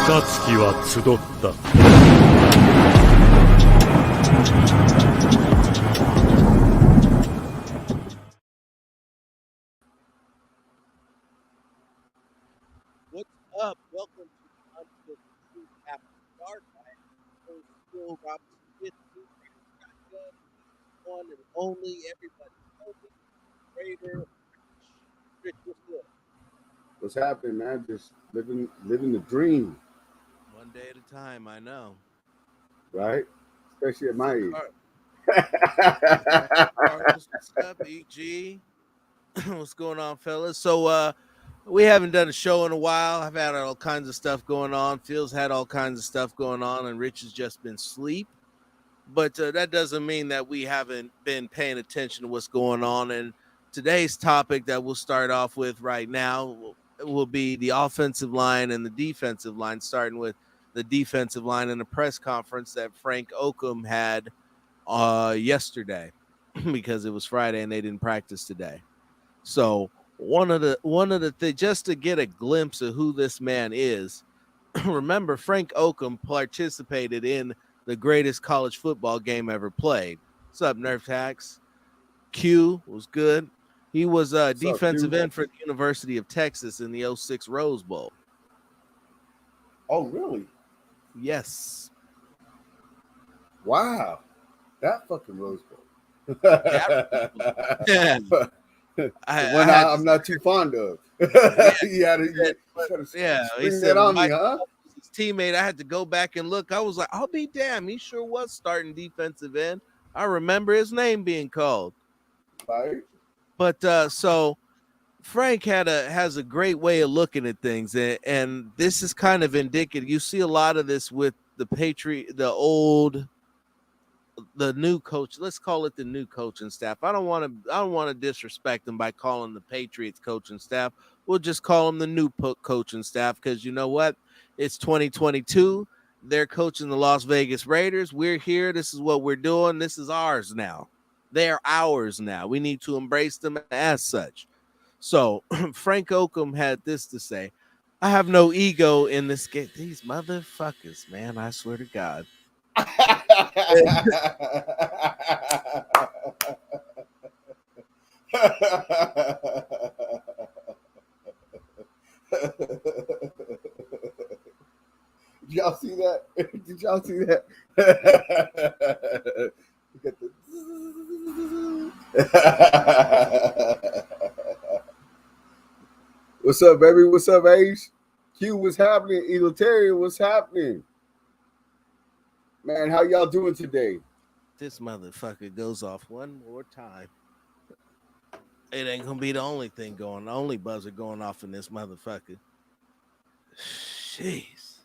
暁は集った。What's up? Welcome to unphiltered afterdark. I am your host, Phil Robinson with you, shotgun, one and only, everybody know me, Raider, Rich, what's good? What's happening, man? Just living the dream, One day at a time, I know. right? Especially at my age. Carlos, what's up? EG, what's going on, fellas? So, we haven't done a show in a while. I've had all kinds of stuff going on. Phil's had all kinds of stuff going on, and Rich has just been asleep. But that doesn't mean that we haven't been paying attention to what's going on. And today's topic that we'll start off with right now will be the offensive line and the defensive line, starting with the defensive line in a press conference that Frank Oakham had yesterday because it was Friday and they didn't practice today. So one of the just to get a glimpse of who this man is, remember Frank Oakham participated in the greatest college football game ever played. What's up, Nerf Hacks? Q was good. He was a defensive end for the University of Texas in the 06 Rose Bowl. Oh, really? Yes. Wow. That fucking Rose Bowl. Yeah. I'm not too fond of. He said on me, huh? His teammate, I had to go back and look. I was like, I'll be damned. He sure was starting defensive end. I remember his name being called. Right. But so Frank has a great way of looking at things, and this is kind of indicative. You see a lot of this with the new coach. Let's call it the new coaching staff. I don't want to disrespect them by calling the Patriots coaching staff. We'll just call them the new coaching staff because you know what? It's 2022. They're coaching the Las Vegas Raiders. We're here. This is what we're doing. This is ours now. They're ours now. We need to embrace them as such. So Frank Oakham had this to say. I have no ego in this game. These motherfuckers, man, I swear to God. Did y'all see that? Did y'all see that? What's up, baby? What's up, Ace? Q, what's happening? Eagle Terry, what's happening? Man, how y'all doing today? This motherfucker goes off one more time. It ain't gonna be the only thing going, the only buzzer going off in this motherfucker. Jeez.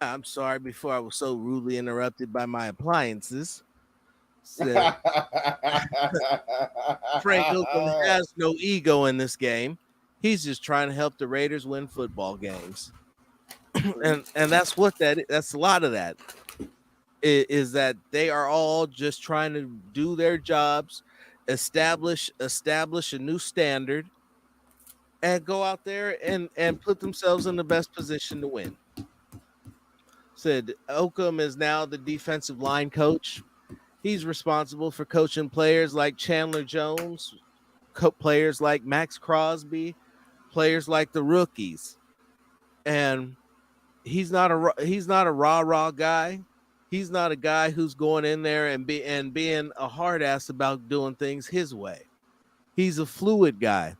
I'm sorry before I was so rudely interrupted by my appliances. So, Frank Oakham has no ego in this game. He's just trying to help the Raiders win football games. and that's that's a lot of that. Is that they are all just trying to do their jobs, establish a new standard, and go out there and put themselves in the best position to win. Said Oakham is now the defensive line coach. He's responsible for coaching players like Chandler Jones, players like Max Crosby, players like the rookies. And he's not a rah guy. He's not a guy who's going in there and being a hard ass about doing things his way. He's a fluid guy.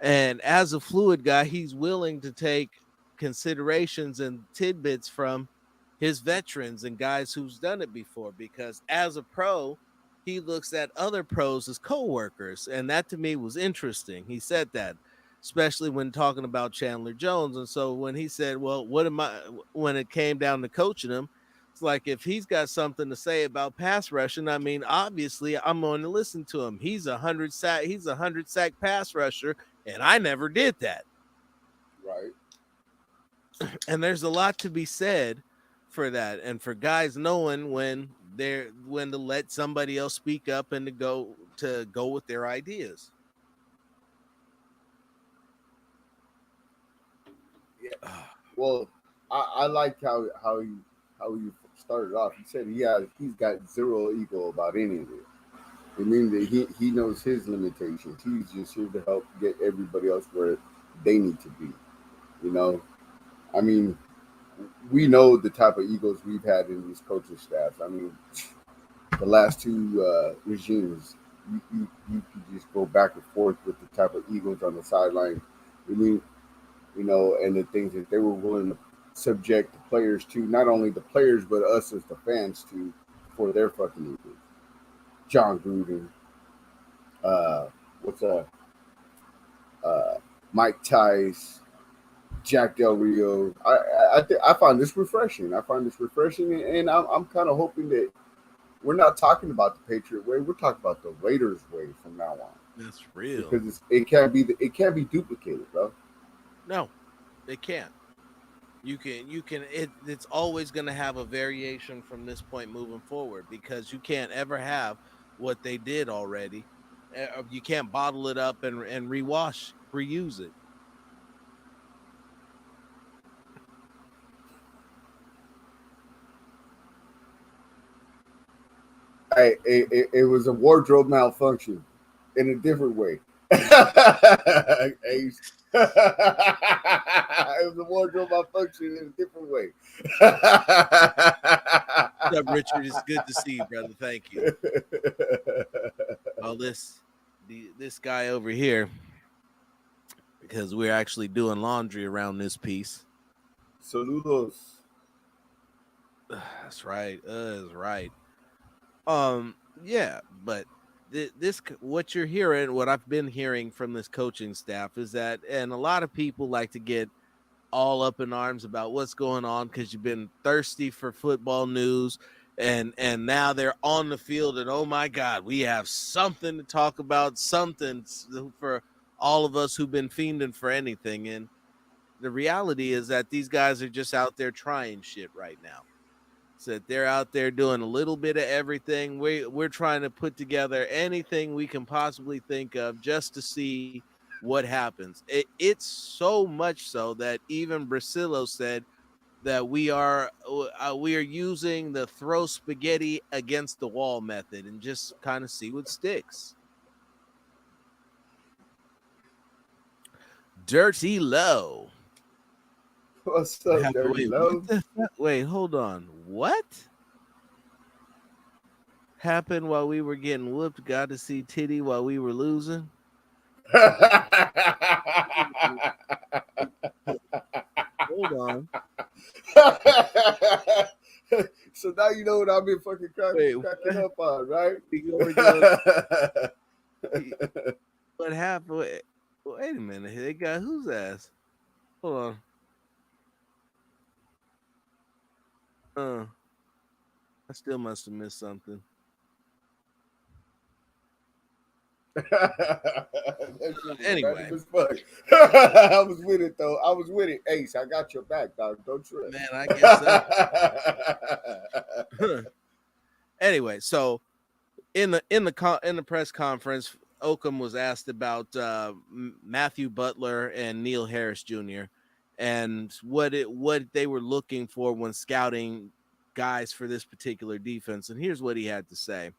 And as a fluid guy, he's willing to take considerations and tidbits from his veterans and guys who's done it before, because as a pro, he looks at other pros as co-workers. And that to me was interesting. He said that, especially when talking about Chandler Jones. And so when he said, well, when it came down to coaching him, it's like, if he's got something to say about pass rushing, I mean, obviously I'm going to listen to him. He's a 100 sack pass rusher, and I never did that. Right. And there's a lot to be said for that, and for guys knowing when to let somebody else speak up and to go with their ideas. Yeah. Well, I like how you started off. He said he's got zero ego about any of it. It means that he knows his limitations. He's just here to help get everybody else where they need to be. You know, I mean, we know the type of egos we've had in these coaching staffs. I mean, the last two regimes, you could just go back and forth with the type of egos on the sideline. I mean, and the things that they were willing to subject the players to, not only the players but us as the fans to, for their fucking egos. John Gruden, what's uh, Mike Tice, Jack Del Rio. I find this refreshing. And I'm kind of hoping that we're not talking about the Patriot way. We're talking about the Raiders way from now on. That's real. Because it can't be duplicated, bro. No, it can't. It's always going to have a variation from this point moving forward, because you can't ever have what they did already. You can't bottle it up and reuse it. It was a wardrobe malfunction in a different way. It was a wardrobe malfunction in a different way. What's up, Richard? It's good to see you, brother. Thank you. Oh, this guy over here, because we're actually doing laundry around this piece. Saludos. That's right. That's right. Yeah, but this what you're hearing, what I've been hearing from this coaching staff is that, and a lot of people like to get all up in arms about what's going on because you've been thirsty for football news, and now they're on the field, and oh my God, we have something to talk about, something for all of us who've been fiending for anything. And the reality is that these guys are just out there trying shit right now. So they're out there doing a little bit of everything. We're trying to put together anything we can possibly think of just to see what happens. It's so much so that even Brasillo said that we are using the throw spaghetti against the wall method and just kind of see what sticks. Dirty Low. What's up, Dirty Low? Wait, hold on. What happened while we were getting whooped? Got to see titty while we were losing. Hold on. So now you know what I've been fucking cracking up on, right? What happened? Wait a minute. They got whose ass? Hold on. I still must have missed something. Anyway, I was with it though. I was with it, Ace. I got your back, dog. Don't trip. Man, I guess so. Anyway, so in the press conference, Oakham was asked about Matthew Butler and Neil Harris Jr. and what they were looking for when scouting guys for this particular defense. And here's what he had to say.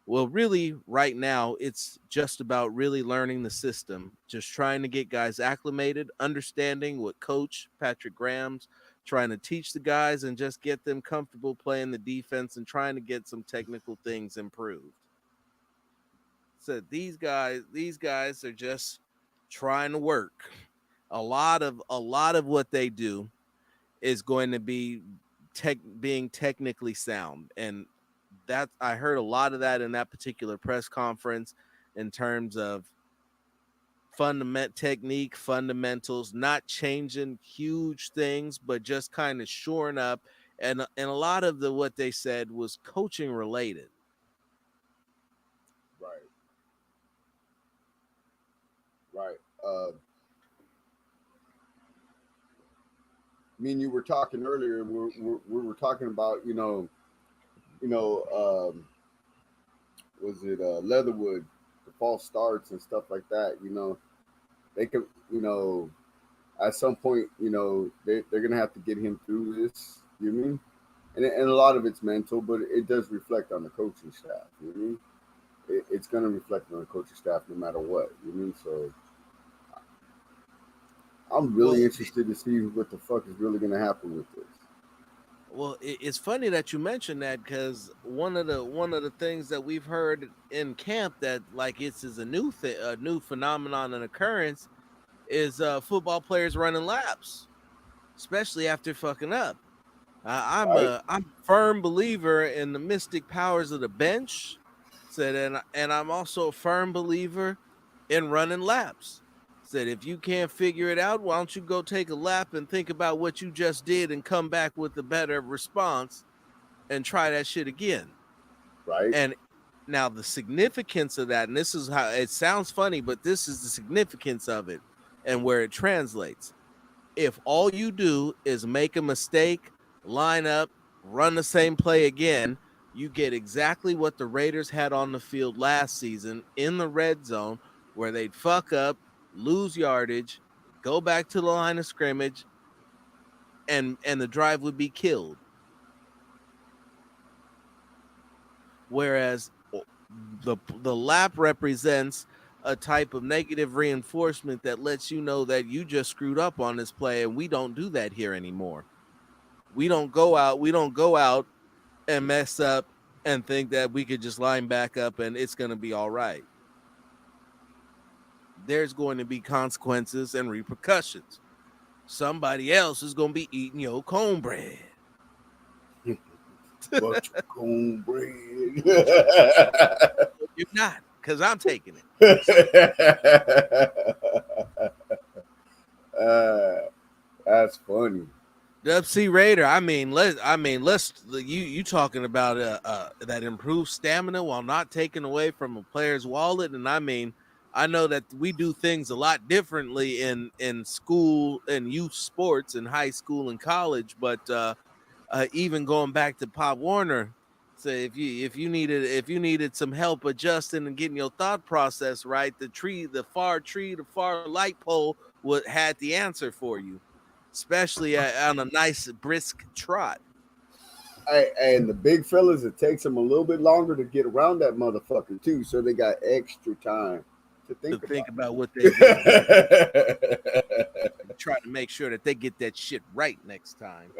Well, really, right now, it's just about really learning the system, just trying to get guys acclimated, understanding what Coach Patrick Graham's trying to teach the guys, and just get them comfortable playing the defense and trying to get some technical things improved. So these guys are just trying to work. A lot of what they do is going to be being technically sound, and that I heard a lot of that in that particular press conference in terms of technique, fundamentals, not changing huge things, but just kind of shoring up. And a lot of what they said was coaching related. Right. Me and you were talking earlier. We were talking about was it Leatherwood, the false starts and stuff like that. They could at some point, they're gonna have to get him through this. You know what I mean? And a lot of it's mental, but it does reflect on the coaching staff. You know what I mean? It's gonna reflect on the coaching staff no matter what. You know what I mean? So I'm really interested to see what the fuck is really gonna happen with this. Well, it's funny that you mentioned that because one of the things that we've heard in camp that like it's is a new a new phenomenon and occurrence is football players running laps, especially after fucking up. Right? I'm a firm believer in the mystic powers of the bench. Said and I'm also a firm believer in running laps. Said if you can't figure it out, why don't you go take a lap and think about what you just did and come back with a better response and try that shit again. Right? And now the significance of that, and this is how it sounds funny, but this is the significance of it and where it translates. If all you do is make a mistake, line up, run the same play again, you get exactly what the Raiders had on the field last season in the red zone, where they'd fuck up, lose yardage, go back to the line of scrimmage, and the drive would be killed. Whereas the lap represents a type of negative reinforcement that lets you know that you just screwed up on this play, and we don't do that here anymore. We don't go out and mess up and think that we could just line back up and it's going to be all right. There's going to be consequences and repercussions. Somebody else is going to be eating your cornbread. But cornbread. You're not, because I'm taking it. That's funny. Dub C Raider. Let's you talking about that improved stamina while not taking away from a player's wallet, and I know that we do things a lot differently in school and youth sports in high school and college, but even going back to Pop Warner, say if you needed some help adjusting and getting your thought process right, the far light pole had the answer for you, especially on a nice brisk trot. And the big fellas, it takes them a little bit longer to get around that motherfucker too, so they got extra time to think about what they're going to do. Try to make sure that they get that shit right next time.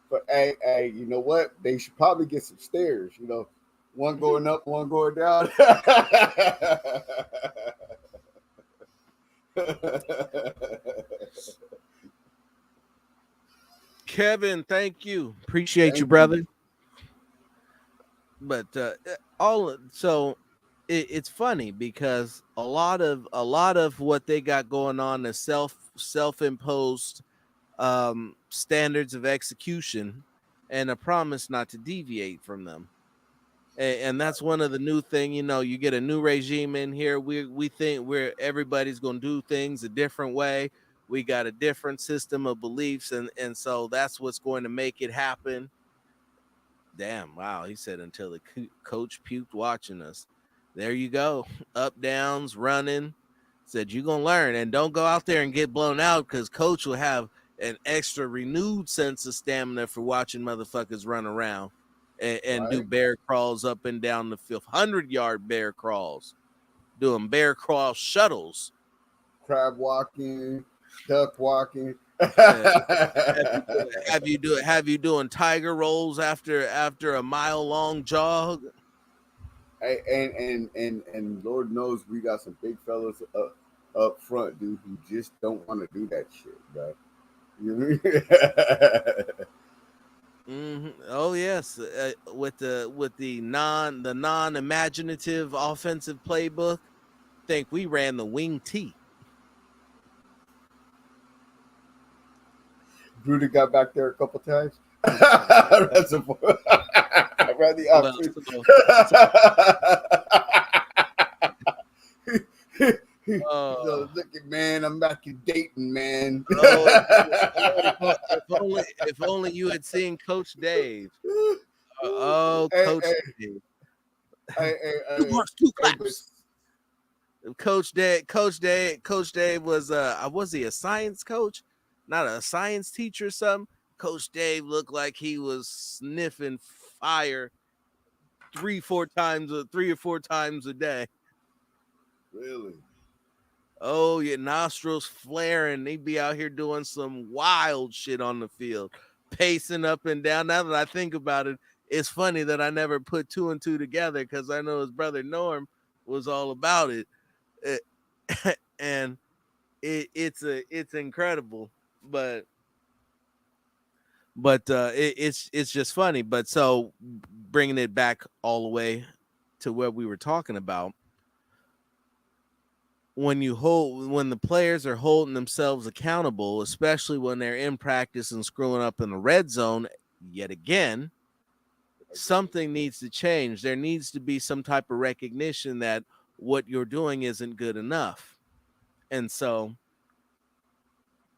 But hey, you know what? They should probably get some stairs. One going up, one going down. Kevin, thank you. Appreciate you, brother. But it's funny because a lot of what they got going on is self-imposed standards of execution and a promise not to deviate from them. And that's one of the new thing. You get a new regime in here. We think everybody's going to do things a different way. We got a different system of beliefs, and so that's what's going to make it happen. Damn, wow, he said until the coach puked watching us. There you go. Up, downs, running. Said you're going to learn, and don't go out there and get blown out because coach will have an extra renewed sense of stamina for watching motherfuckers run around and right. Do bear crawls up and down the field, 100-yard bear crawls, doing bear crawl shuttles, crab walking, duck walking. Have you doing tiger rolls after a mile-long jog? And Lord knows we got some big fellas up front, dude, who just don't want to do that shit, bro. You know what I mean? Mm-hmm. Oh yes, with the non-imaginative offensive playbook, I think we ran the wing T. Bruder got back there a couple times. I ran the option. Look at man, I'm back in Dayton, man. If only you had seen Coach Dave. Coach Dave. Hey, two claps. Coach Dave was he a science coach? Not a science teacher or something? Coach Dave looked like he was sniffing fire 3 or 4 times a day. Really? Oh, your nostrils flaring. They'd be out here doing some wild shit on the field, pacing up and down. Now that I think about it, it's funny that I never put two and two together because I know his brother Norm was all about it. And it's incredible, but it's just funny. But so bringing it back all the way to what we were talking about, when the players are holding themselves accountable, especially when they're in practice and screwing up in the red zone yet again, something needs to change. There needs to be some type of recognition that what you're doing isn't good enough. And so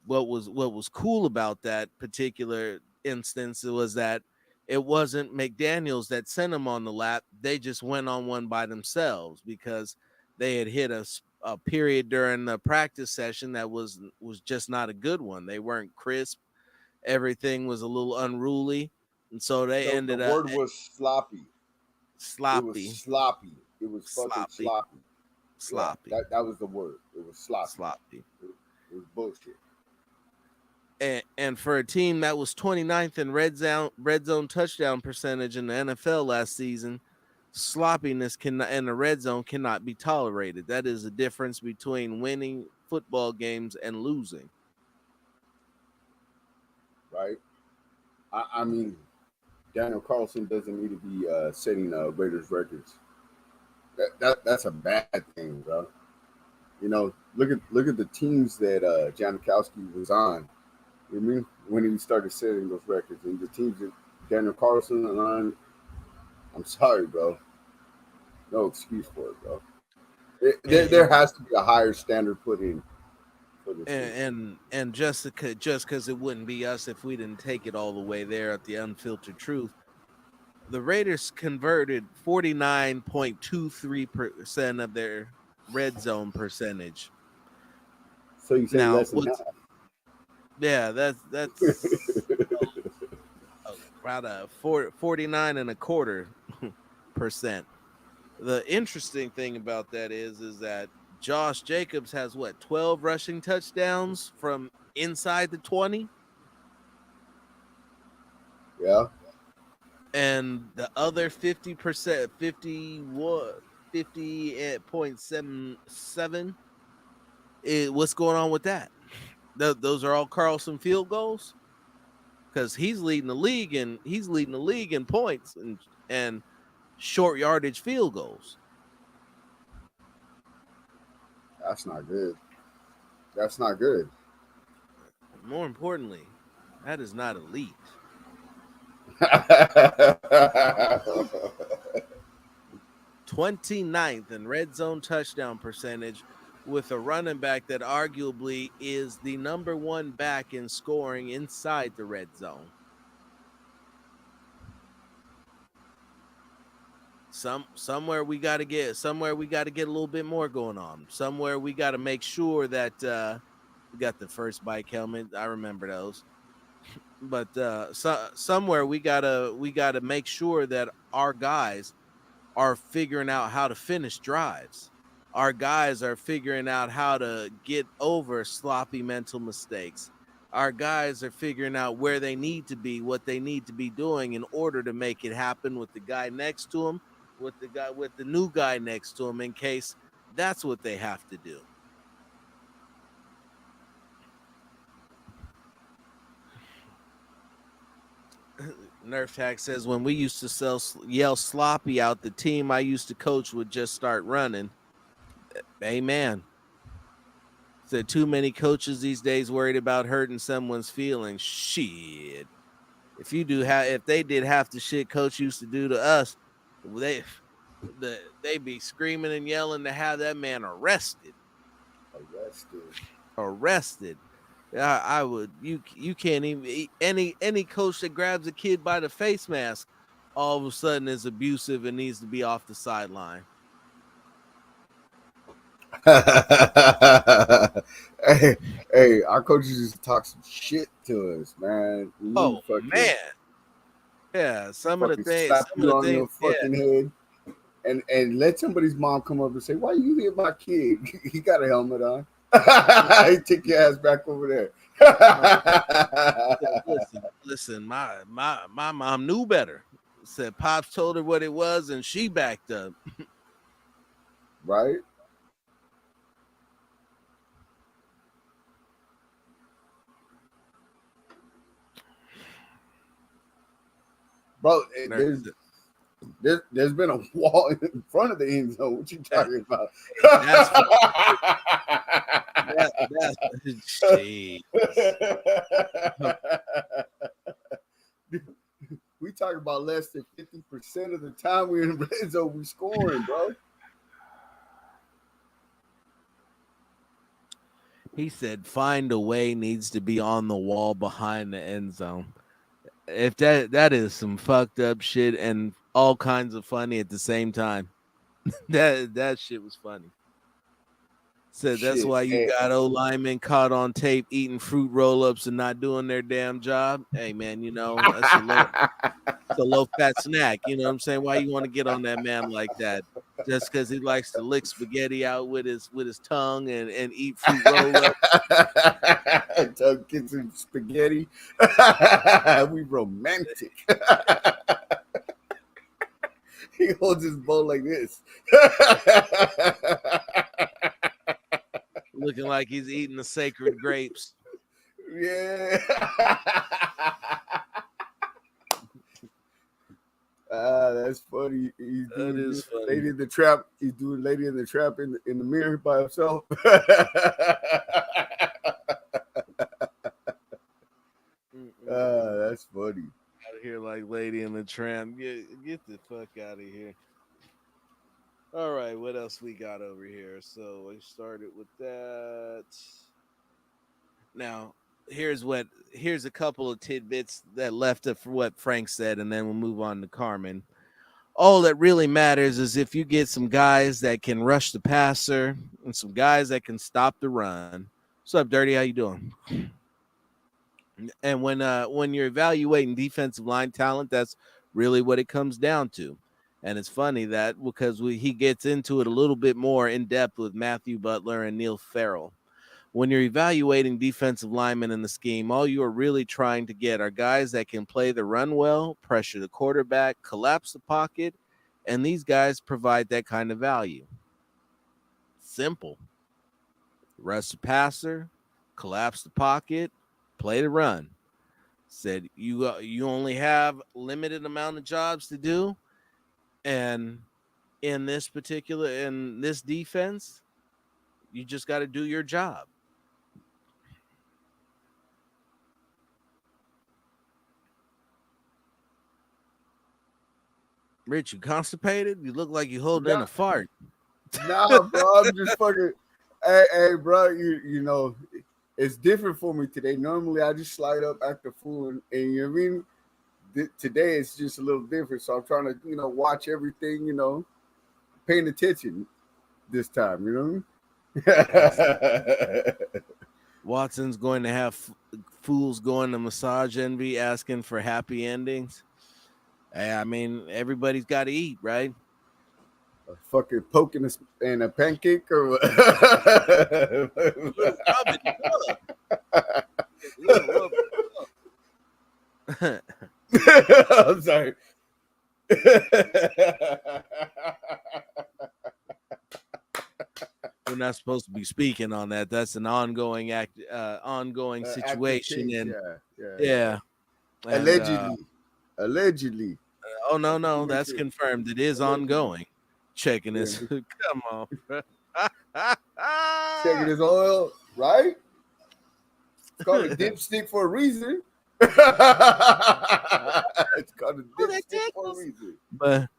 what was cool about that particular instance was that it wasn't McDaniels that sent them on the lap. They just went on one by themselves because they had hit a period during the practice session that was just not a good one. They weren't crisp. Everything was a little unruly. And so they ended The up word was sloppy. sloppy. It was sloppy. It was fucking sloppy. Sloppy. Yeah, that was the word. It was sloppy. Sloppy. It was bullshit. And for a team that was 29th in red zone touchdown percentage in the NFL last season, sloppiness in the red zone cannot be tolerated. That is the difference between winning football games and losing. Right? I mean, Daniel Carlson doesn't need to be setting Raiders records. That's a bad thing, bro. You know, look at the teams that Janikowski was on. You know what I mean? When he started setting those records, and the teams that Daniel Carlson and on, I'm sorry, bro. No excuse for it, bro. There has to be a higher standard put in for this. And just because it wouldn't be us if we didn't take it all the way there at the Unfiltered Truth, the Raiders converted 49.23% of their red zone percentage. So you say now, less than that? Yeah, that's about a 49.25%. The interesting thing about that is that Josh Jacobs has 12 rushing touchdowns from inside the 20. Yeah. And the other 50%, 50.77 is what's going on with that? Those are all Carlson field goals, because he's leading the league in points and short yardage field goals. That's not good. That's not good. More importantly, that is not elite. 29th in red zone touchdown percentage, with a running back that arguably is the number one back in scoring inside the red zone. Somewhere we got to get a little bit more going on. Somewhere we got to make sure that we got the first bike helmet. I remember those. But somewhere we gotta make sure that our guys are figuring out how to finish drives. Our guys are figuring out how to get over sloppy mental mistakes. Our guys are figuring out where they need to be, what they need to be doing in order to make it happen with the guy next to him, with the new guy next to him, in case that's what they have to do. Nerf Hack says, when we used to yell sloppy out, the team I used to coach would just start running. Amen. Said too many coaches these days worried about hurting someone's feelings. Shit. If they did half the shit coach used to do to us, they'd be screaming and yelling to have that man arrested. Arrested. I would. You can't even. Any coach that grabs a kid by the face mask all of a sudden is abusive and needs to be off the sideline. hey, our coaches used to talk some shit to us, man. Oh man, yeah. Some of the fucking things, slap you on your yeah. fucking head, and let somebody's mom come up and say, "Why you hit my kid? He got a helmet on." He take your ass back over there. Listen. My mom knew better. Said Pops told her what it was, and she backed up. Right? Bro, there's been a wall in front of the end zone. What you talking about? That's jeez. We talking about less than 50% of the time we're in red zone, we scoring, bro. He said, "Find a way" needs to be on the wall behind the end zone. If that is some fucked up shit and all kinds of funny at the same time. That shit was funny. Said that's Shit. why you got old linemen caught on tape eating fruit roll-ups and not doing their damn job. Hey man, that's a low fat snack. You know what I'm saying? Why you want to get on that man like that? Just because he likes to lick spaghetti out with his tongue and eat fruit roll-ups. Tongue get some spaghetti. We romantic. He holds his bowl like this. Looking like he's eating the sacred grapes. Yeah. That's funny. He's doing That is funny. Lady in the Trap. He's doing Lady in the Trap in the mirror by himself. That's funny. Out of here like Lady in the Tramp. Get the fuck out of here. All right, what else we got over here? So we started with that. Now, here's a couple of tidbits that left it for what Frank said, and then we'll move on to Carmen. All that really matters is if you get some guys that can rush the passer and some guys that can stop the run. What's up, Dirty? How you doing? And when you're evaluating defensive line talent, that's really what it comes down to. And it's funny that because he gets into it a little bit more in depth with Matthew Butler and Neil Farrell. When you're evaluating defensive linemen in the scheme, all you are really trying to get are guys that can play the run well, pressure the quarterback, collapse the pocket, and these guys provide that kind of value. Simple. Rush the passer, collapse the pocket, play the run. Said you only have limited amount of jobs to do, and in this defense, you just got to do your job. Rich, you constipated? You look like you holding in a fart. Nah, bro, I'm just fucking. Hey, bro, you know, it's different for me today. Normally, I just slide up, act a fool, and you know what I mean. Today, it's just a little different. So I'm trying to, watch everything. Paying attention this time. You know what I mean? Watson's going to have fools going to Massage Envy asking for happy endings. Hey, I mean, everybody's got to eat, right? A fucking poke in a pancake or what? I'm sorry. We're not supposed to be speaking on that. That's an ongoing ongoing situation, and yeah. And, allegedly. Oh no, that's confirmed. It is ongoing. Checking this. Come on, bro. Checking his oil, right? It's called a dipstick for a reason. It's called a dipstick for a reason. But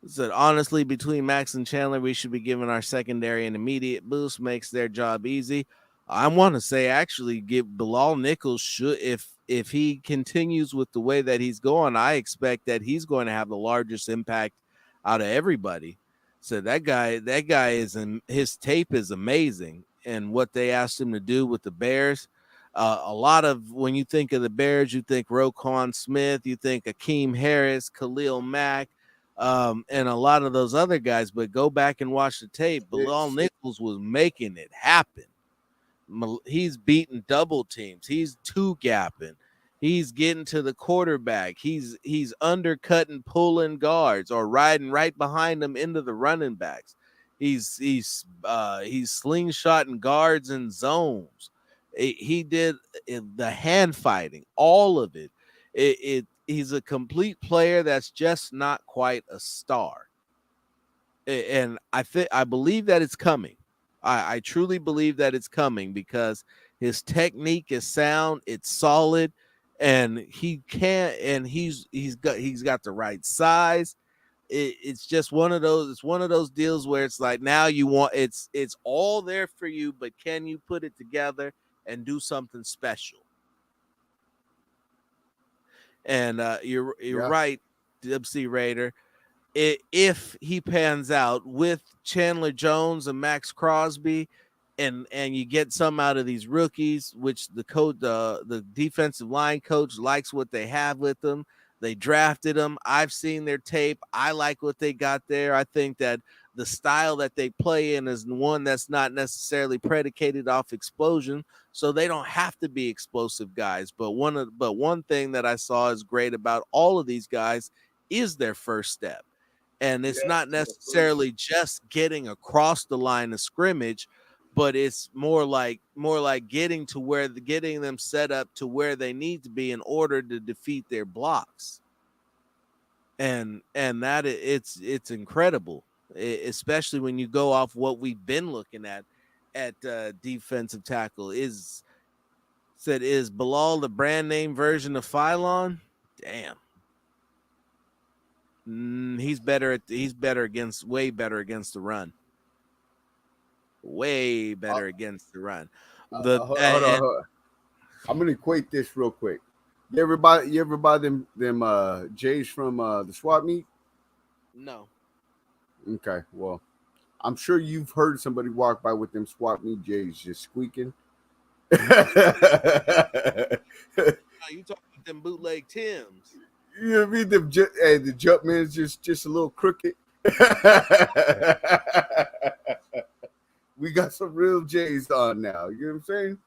said honestly, between Max and Chandler, we should be giving our secondary an immediate boost. Makes their job easy. I want to say actually, give Bilal Nichols should if he continues with the way that he's going, I expect that he's going to have the largest impact out of everybody. So that guy is his tape is amazing, and what they asked him to do with the Bears. A lot of when you think of the Bears, you think Roquan Smith, you think Akeem Harris, Khalil Mack, and a lot of those other guys. But go back and watch the tape. Bilal Nichols was making it happen. He's beating double teams. He's two gapping. He's getting to the quarterback. He's undercutting, pulling guards, or riding right behind them into the running backs. He's slingshotting guards and zones. He did the hand fighting, all of it. He's a complete player that's just not quite a star. And I believe that it's coming. I truly believe that it's coming because his technique is sound, it's solid, and he's got the right size. It's just one of those deals where it's like now you want it's all there for you, but can you put it together and do something special? And you're right, Dipsy Raider. If he pans out with Chandler Jones and Max Crosby, and you get some out of these rookies, which the defensive line coach likes what they have with them. They drafted them. I've seen their tape. I like what they got there. I think that the style that they play in is one that's not necessarily predicated off explosion, so they don't have to be explosive guys. But one thing that I saw is great about all of these guys is their first step. And it's not necessarily just getting across the line of scrimmage, but it's more like getting them set up to where they need to be in order to defeat their blocks. And that it's incredible, especially when you go off what we've been looking at defensive tackle. Is Bilal the brand name version of Phylon? Damn. He's way better against the run. Way better against the run. Hold on. I'm gonna equate this real quick. You ever buy them J's from the swap meet? No. Okay, well, I'm sure you've heard somebody walk by with them swap meet J's just squeaking. You talking about them bootleg Tims? You know what I mean? The jump man's just a little crooked. We got some real J's on now. You know what I'm saying?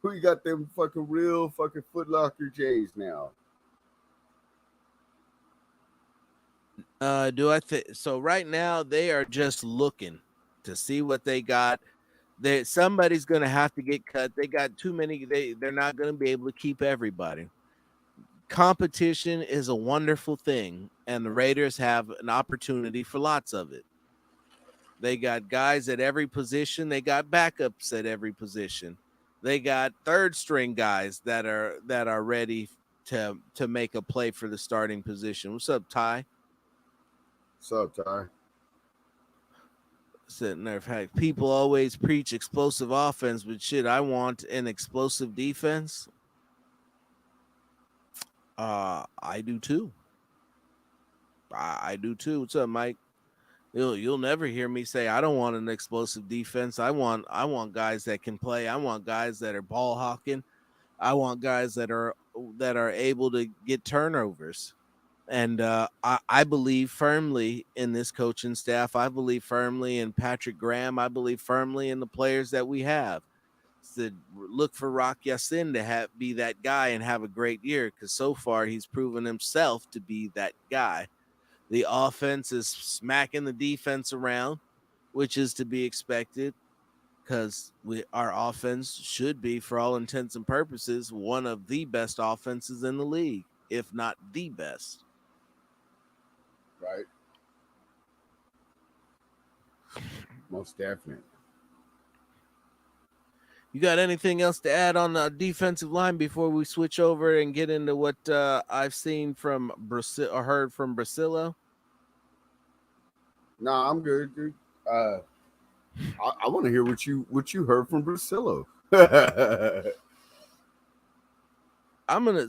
We got them fucking real fucking Foot Locker J's now. Do I think so? Right now, they are just looking to see what they got. Somebody's going to have to get cut. They got too many. They're not going to be able to keep everybody. Competition is a wonderful thing, and the Raiders have an opportunity for lots of it. They got guys at every position. They got backups at every position. They got third string guys that are ready to make a play for the starting position. What's up, Ty? What's up, Ty? Sitting there, in fact, people always preach explosive offense, but shit, I want an explosive defense. I do too. I do too. What's up, Mike? You'll never hear me say I don't want an explosive defense. I want guys that can play. I want guys that are ball hawking. I want guys that are able to get turnovers. And I believe firmly in this coaching staff. I believe firmly in Patrick Graham. I believe firmly in the players that we have. To look for Rock Yassin to be that guy and have a great year, because so far he's proven himself to be that guy. The offense is smacking the defense around, which is to be expected, because our offense should be, for all intents and purposes, one of the best offenses in the league, if not the best. Right. Most definitely. You got anything else to add on the defensive line before we switch over and get into what I've seen from Brazil or heard from Brasillo? No, I'm good, dude. I want to hear what you heard from Brasillo.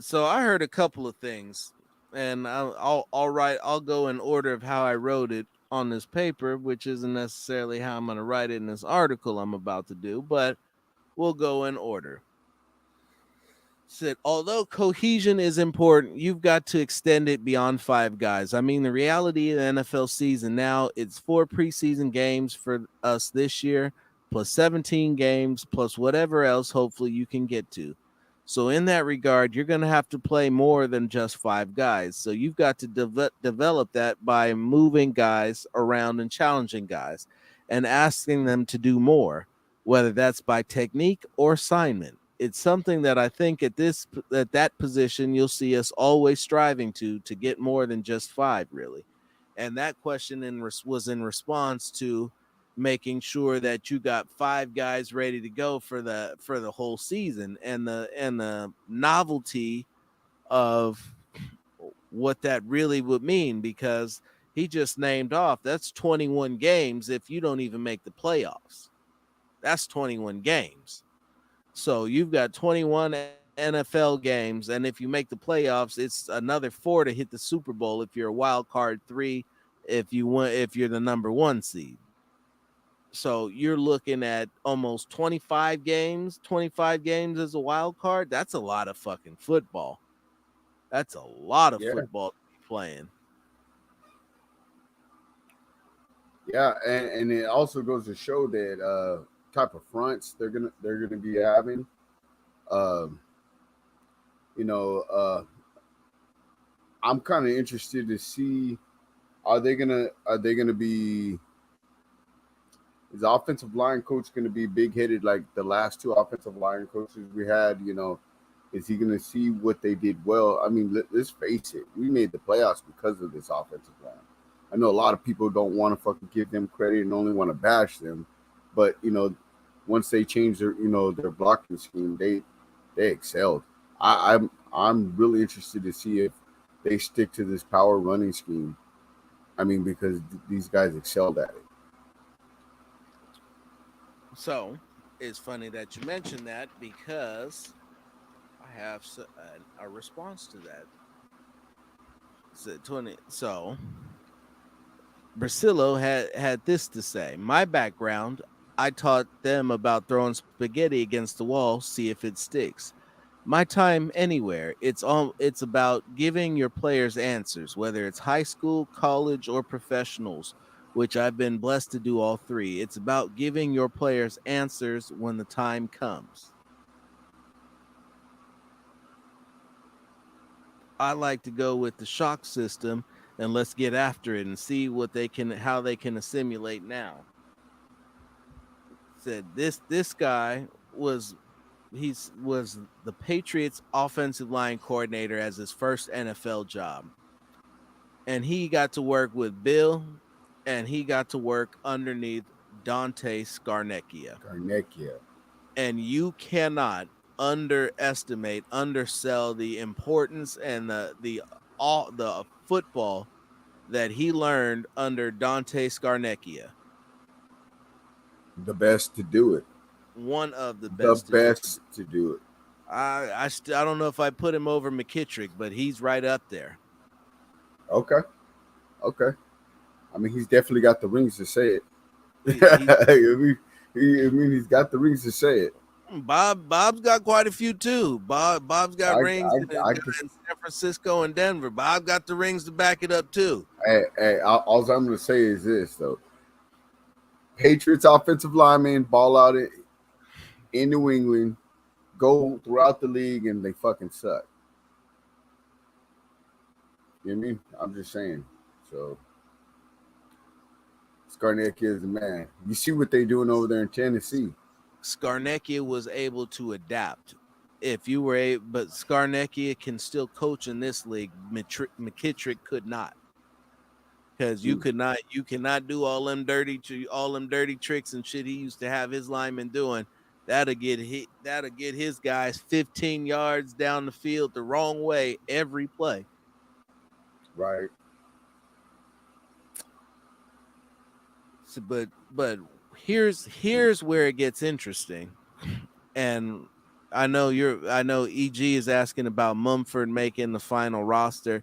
So I heard a couple of things, and I'll go in order of how I wrote it. on this paper, which isn't necessarily how I'm going to write it in this article I'm about to do, but we'll go in order. Said, although cohesion is important, you've got to extend it beyond 5 guys. I mean, the reality of the NFL season now, it's 4 preseason games for us this year, plus 17 games, plus whatever else hopefully you can get to. So, in that regard, you're going to have to play more than just 5 guys. So, you've got to develop that by moving guys around and challenging guys and asking them to do more, whether that's by technique or assignment. It's something that I think at that position you'll see us always striving to get more than just 5, really. And that question was in response to making sure that you got 5 guys ready to go for the whole season, and the novelty of what that really would mean, because he just named off that's 21 games if you don't even make the playoffs. That's 21 games. So you've got 21 NFL games, and if you make the playoffs, it's another 4 to hit the Super Bowl if you're a wild card 3, if you're the number 1 seed. So you're looking at almost 25 games. 25 games as a wild card. That's a lot of fucking football. That's a lot of football to be playing. Yeah, and it also goes to show that type of fronts they're gonna be having. You know, I'm kind of interested to see, are they gonna be, is the offensive line coach gonna be big headed like the last 2 offensive line coaches we had? You know, is he gonna see what they did well? I mean, let's face it, we made the playoffs because of this offensive line. I know a lot of people don't want to fucking give them credit and only want to bash them, but you know, once they change their blocking scheme, they excelled. I'm really interested to see if they stick to this power running scheme. I mean, because these guys excelled at it. So it's funny that you mentioned that, because I have a response to that. So Brasillo had this to say: my background, I taught them about throwing spaghetti against the wall, see if it sticks. My time anywhere, it's about giving your players answers, whether it's high school, college, or professionals, which I've been blessed to do all 3. It's about giving your players answers when the time comes. I like to go with the shock system, and let's get after it and see how they can assimilate now. Said this guy was the Patriots offensive line coordinator as his first NFL job. And he got to work with Bill, and he got to work underneath Dante Scarnecchia. And you cannot undersell the importance and the football that he learned under Dante Scarnecchia. The best to do it. One of the best. To do it. I don't know if I put him over McKittrick, but he's right up there. Okay. I mean, he's definitely got the rings to say it. He's got the rings to say it. Bob's got quite a few too. Bob's got rings in San Francisco and Denver. Bob got the rings to back it up too. Hey, all I'm going to say is this though: Patriots offensive linemen ball out in New England, go throughout the league, and they fucking suck. You know what I mean? I'm just saying. So Scarnecchia is the man. You see what they're doing over there in Tennessee. Scarnecchia was able to adapt. But Scarnecchia can still coach in this league. McKittrick could not, because you cannot do all them dirty tricks and shit he used to have his linemen doing. That'll get his guys 15 yards down the field the wrong way every play. Right. So, but here's where it gets interesting, and I know EG is asking about Mumford making the final roster.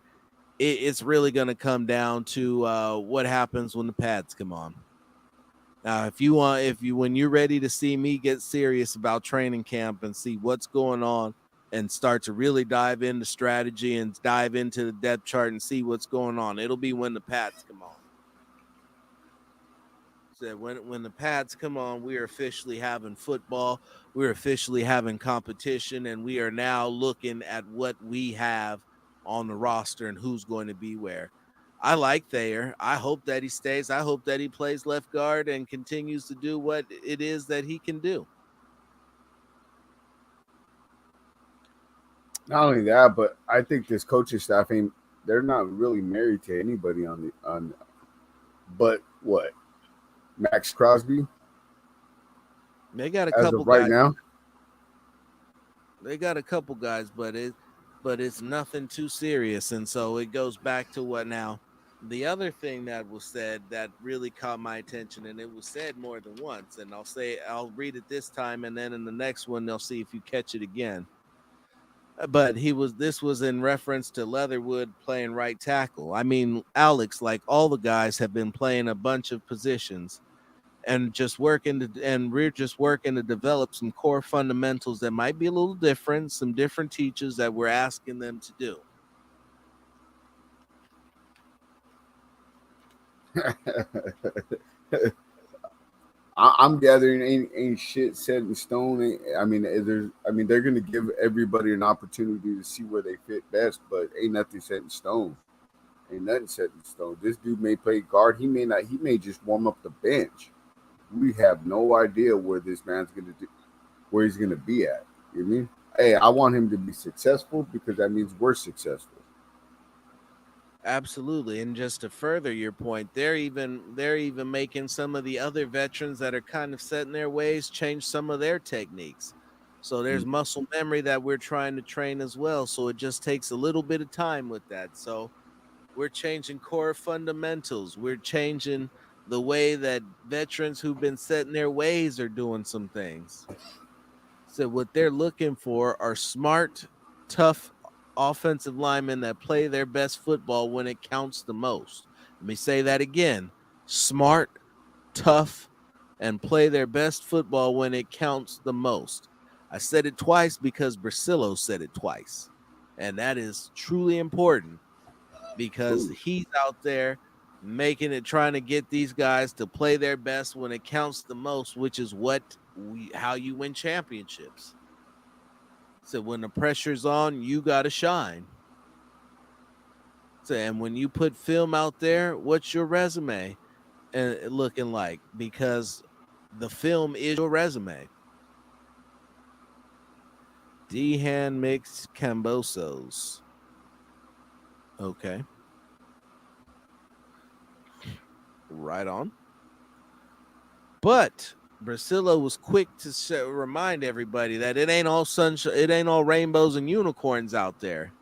it's really going to come down to what happens when the pads come on. Now, when you're ready to see me get serious about training camp and see what's going on and start to really dive into strategy and dive into the depth chart and see what's going on, it'll be when the pads come on. So when the pads come on, we are officially having football. We're officially having competition, and we are now looking at what we have on the roster and who's going to be where. I like Thayer. I hope that he stays. I hope that he plays left guard and continues to do what it is that he can do. Not only that, but I think this coaching staff they're not really married to anybody on but what? Max Crosby They got a as couple of right guys. now. They got a couple guys, but it's nothing too serious. And so it goes back to what now. The other thing that was said that really caught my attention, and it was said more than once, and I'll read it this time, and then in the next one they'll see if you catch it again. But this was in reference to Leatherwood playing right tackle. I mean, Alex, like all the guys, have been playing a bunch of positions and we're just working to develop some core fundamentals that might be a little different, some different teachers that we're asking them to do. I'm gathering ain't shit set in stone. They're gonna give everybody an opportunity to see where they fit best, but ain't nothing set in stone. Ain't nothing set in stone. This dude may play guard. He may not. He may just warm up the bench. We have no idea where this man's where he's gonna be at. You know what I mean? Hey, I want him to be successful because that means we're successful. Absolutely. And just to further your point, they're even making some of the other veterans that are kind of set in their ways change some of their techniques. So there's muscle memory that we're trying to train as well. So it just takes a little bit of time with that. So we're changing core fundamentals. We're changing the way that veterans who've been set in their ways are doing some things. So what they're looking for are smart, tough offensive linemen that play their best football when it counts the most. Let me say that again. Smart, tough, and play their best football when it counts the most. I said it twice because Brasillo said it twice. And that is truly important because he's out there trying to get these guys to play their best when it counts the most, which is how you win championships. So when the pressure's on, you got to shine. So, and when you put film out there, what's your resume looking like? Because the film is your resume. D-hand mixed Cambosos. Okay. Right on. But Brasillo was quick to remind everybody that it ain't all sunshine, it ain't all rainbows and unicorns out there.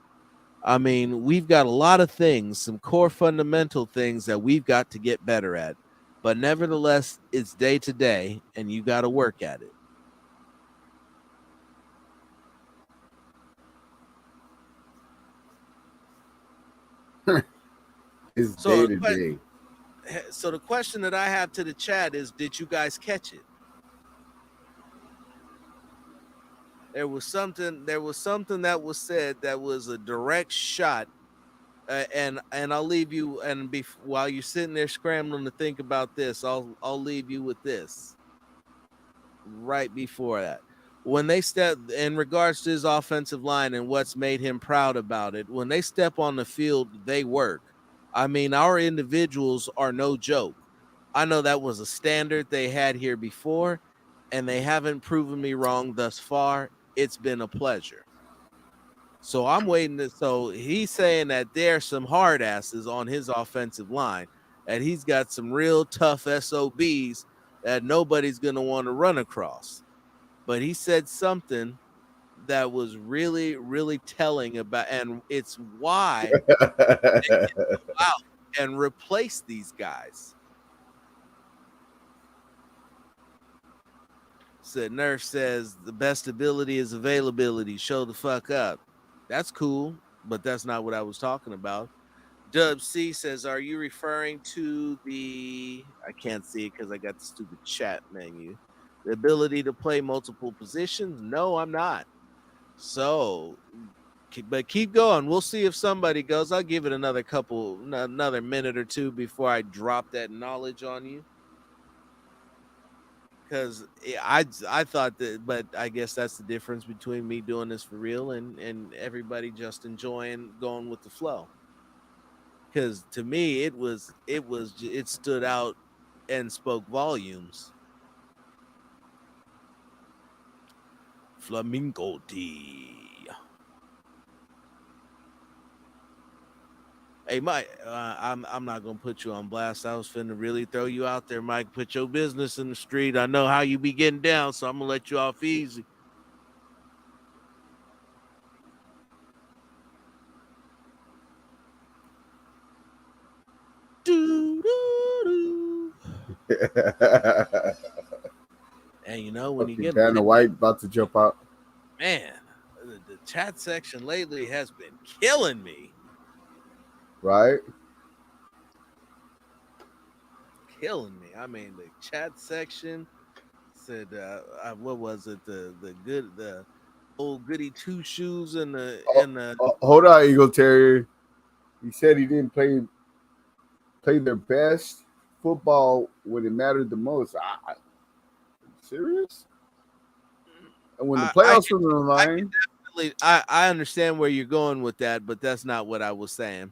I mean, we've got a lot of things, some core fundamental things that we've got to get better at. But nevertheless, it's day to day, and you got to work at it. It's day to day. So the question that I have to the chat is, did you guys catch it? There was something that was said that was a direct shot, and I'll leave you while you're sitting there scrambling to think about this, I'll leave you with this. Right before that, when they step in regards to his offensive line and what's made him proud about it, when they step on the field, they work. I mean, our individuals are no joke. I know that was a standard they had here before, and they haven't proven me wrong thus far. It's been a pleasure. So I'm waiting so he's saying that there's some hard asses on his offensive line, and he's got some real tough SOBs that nobody's going to want to run across. But he said something that was really, really telling about, and it's why they can go out and replace these guys. Said Nerf says the best ability is availability. Show the fuck up. That's cool, but that's not what I was talking about. Dub C says, "Are you referring to the? I can't see it because I got the stupid chat menu. The ability to play multiple positions? No, I'm not. So, but keep going. We'll see if somebody goes. I'll give it another minute or two before I drop that knowledge on you. Because I thought that, but I guess that's the difference between me doing this for real and everybody just enjoying going with the flow. Because to me, it stood out and spoke volumes. Flamingo tea. Hey, Mike, I'm not gonna put you on blast. I was finna really throw you out there, Mike. Put your business in the street. I know how you be getting down, so I'm gonna let you off easy. And you know when you Okay, get Vanna White about to jump out. man, the chat section lately has been killing me. Right? Killing me. I mean, the chat section said, what was it? The old goody two shoes and the Hold on, Eagle Terrier. He said he didn't play their best football when it mattered the most. Serious? And when the I playoffs were on the line, I understand where you're going with that, but that's not what I was saying.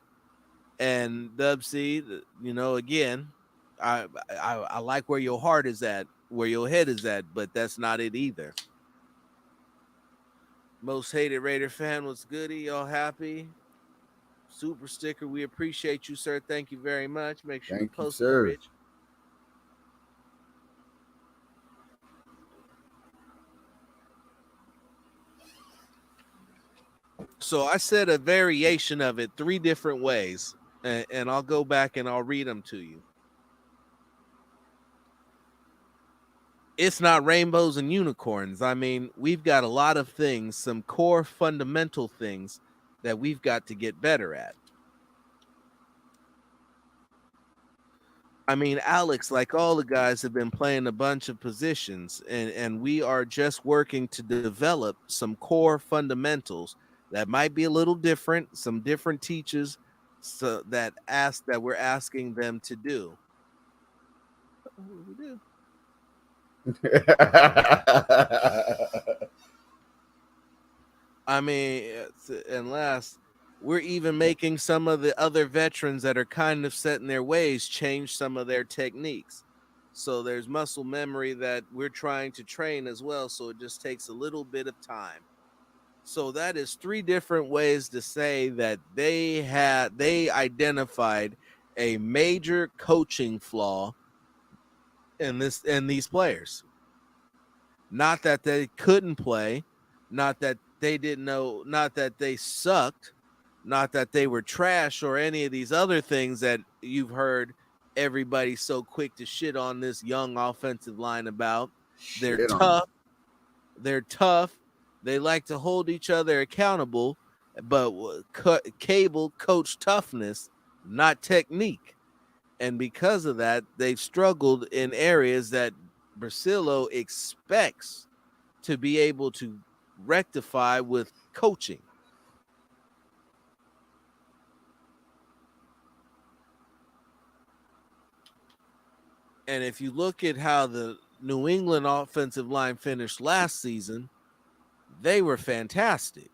And Dub C, you know, again, I like where your heart is at, where your head is at, but that's not it either. Most hated Raider fan was goody. Y'all happy? Super sticker. We appreciate you, sir. Thank you very much. Make sure you thank you, post that, sir. Rich. So I said a variation of it 3 different ways, and I'll go back and I'll read them to you. It's not rainbows and unicorns. I mean, we've got a lot of things, some core fundamental things that we've got to get better at. I mean, Alex, like all the guys, have been playing a bunch of positions, and we are just working to develop some core fundamentals that might be a little different, some different teachers so that we're asking them to do. What do we do? I mean, and last, we're even making some of the other veterans that are kind of set in their ways change some of their techniques. So there's muscle memory that we're trying to train as well. So it just takes a little bit of time. So that is 3 different ways to say that they identified a major coaching flaw in these players. Not that they couldn't play, not that they didn't know, not that they sucked, not that they were trash or any of these other things that you've heard everybody so quick to shit on this young offensive line about. They're Shit on tough. They're tough. They like to hold each other accountable, but Cable coach toughness, not technique. And because of that, they've struggled in areas that Brasillo expects to be able to rectify with coaching. And if you look at how the New England offensive line finished last season, they were fantastic.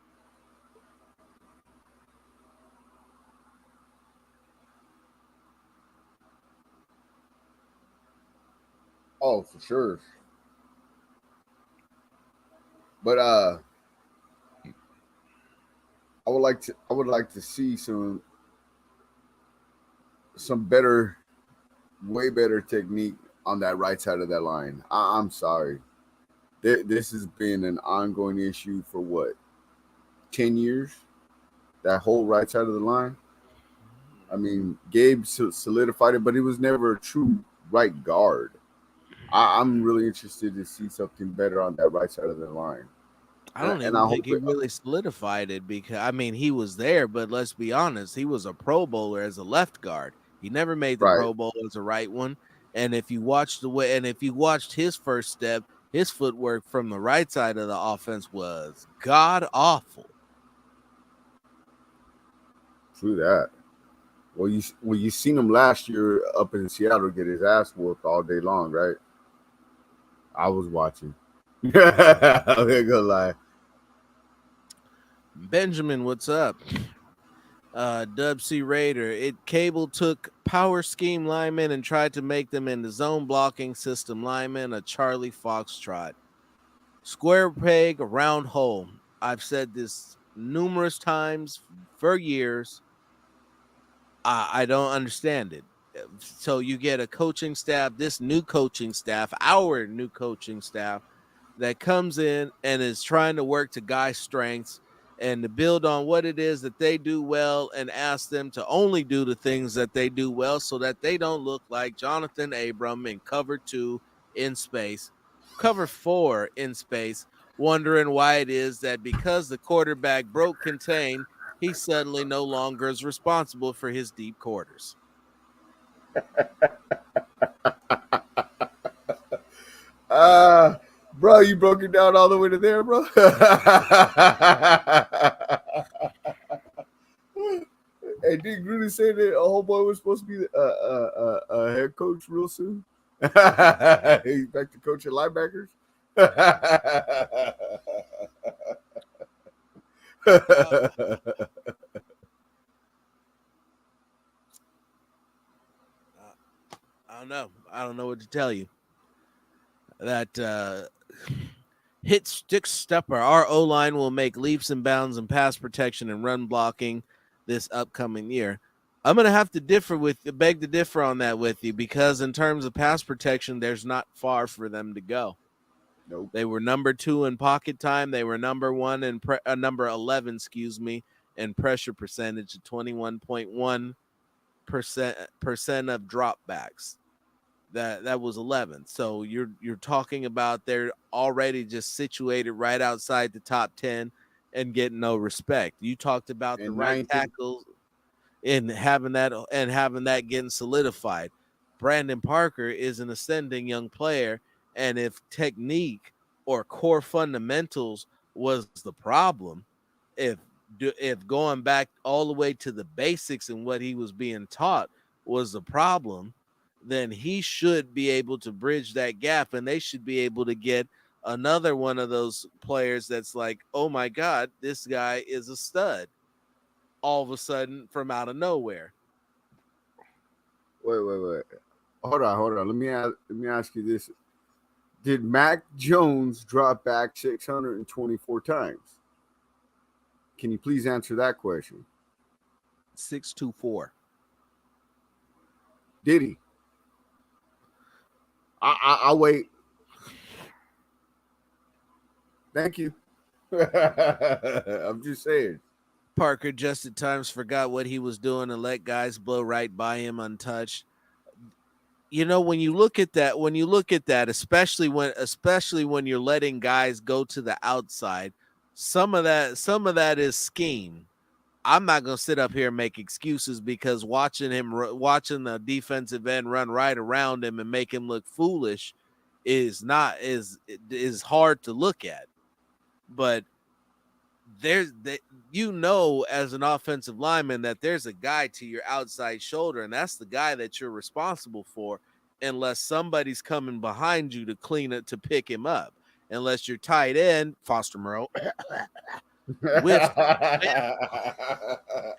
Oh, for sure. But I would like to see some better, way better technique on that right side of that line. I'm sorry. This has been an ongoing issue for what, 10 years? That whole right side of the line. I mean, Gabe solidified it, but he was never a true right guard. I'm really interested to see something better on that right side of the line. I don't and I even think hope he it. really solidified it because I mean he was there, but let's be honest, he was a Pro Bowler as a left guard. He never made the Right. Pro Bowl as a right one. And if you watched if you watched his first step, his footwork from the right side of the offense was god awful. True that. Well, you seen him last year up in Seattle get his ass whooped all day long, right? I was watching. I ain't gonna lie. Benjamin, what's up? Dub C Raider. Cable took power scheme linemen and tried to make them into zone blocking system linemen, a Charlie Foxtrot. Square peg, round hole. I've said this numerous times for years. I don't understand it. So you get a coaching staff, this new coaching staff, our new coaching staff, that comes in and is trying to work to guys' strengths and to build on what it is that they do well and ask them to only do the things that they do well so that they don't look like Jonathan Abram in cover 2 in space, cover 4 in space, wondering why it is that because the quarterback broke contain, he suddenly no longer is responsible for his deep quarters. Bro, you broke it down all the way to there, bro. And did really say that a homeboy was supposed to be a head coach real soon? He's back to coaching linebackers. I don't know. I don't know what to tell you. That hit stick stepper. Our O line will make leaps and bounds in pass protection and run blocking this upcoming year. I'm gonna have to beg to differ on that with you because in terms of pass protection, there's not far for them to go. Nope. They were number 2 in pocket time. They were number 1 in number 11, in pressure percentage, 21.1% of dropbacks. That was 11. So you're talking about they're already just situated right outside the top 10 and getting no respect. You talked about the And right 19. tackles and having that getting solidified. Brandon Parker is an ascending young player, and if technique or core fundamentals was the problem, if if going back all the way to the basics and what he was being taught was the problem, then he should be able to bridge that gap, and they should be able to get another one of those players that's like, oh my God, this guy is a stud all of a sudden from out of nowhere. Wait. Hold on. Let me ask you this: did Mac Jones drop back 624 times? Can you please answer that question? 624. Did he? I'll wait. Thank you. I'm just saying. Parker just at times forgot what he was doing and let guys blow right by him untouched. You know, when you look at that, especially when you're letting guys go to the outside, some of that is scheme. I'm not going to sit up here and make excuses because watching the defensive end run right around him and make him look foolish is hard to look at. But as an offensive lineman that there's a guy to your outside shoulder, and that's the guy that you're responsible for, unless somebody's coming behind you to clean it to pick him up. Unless you're tight end, Foster Moreau, with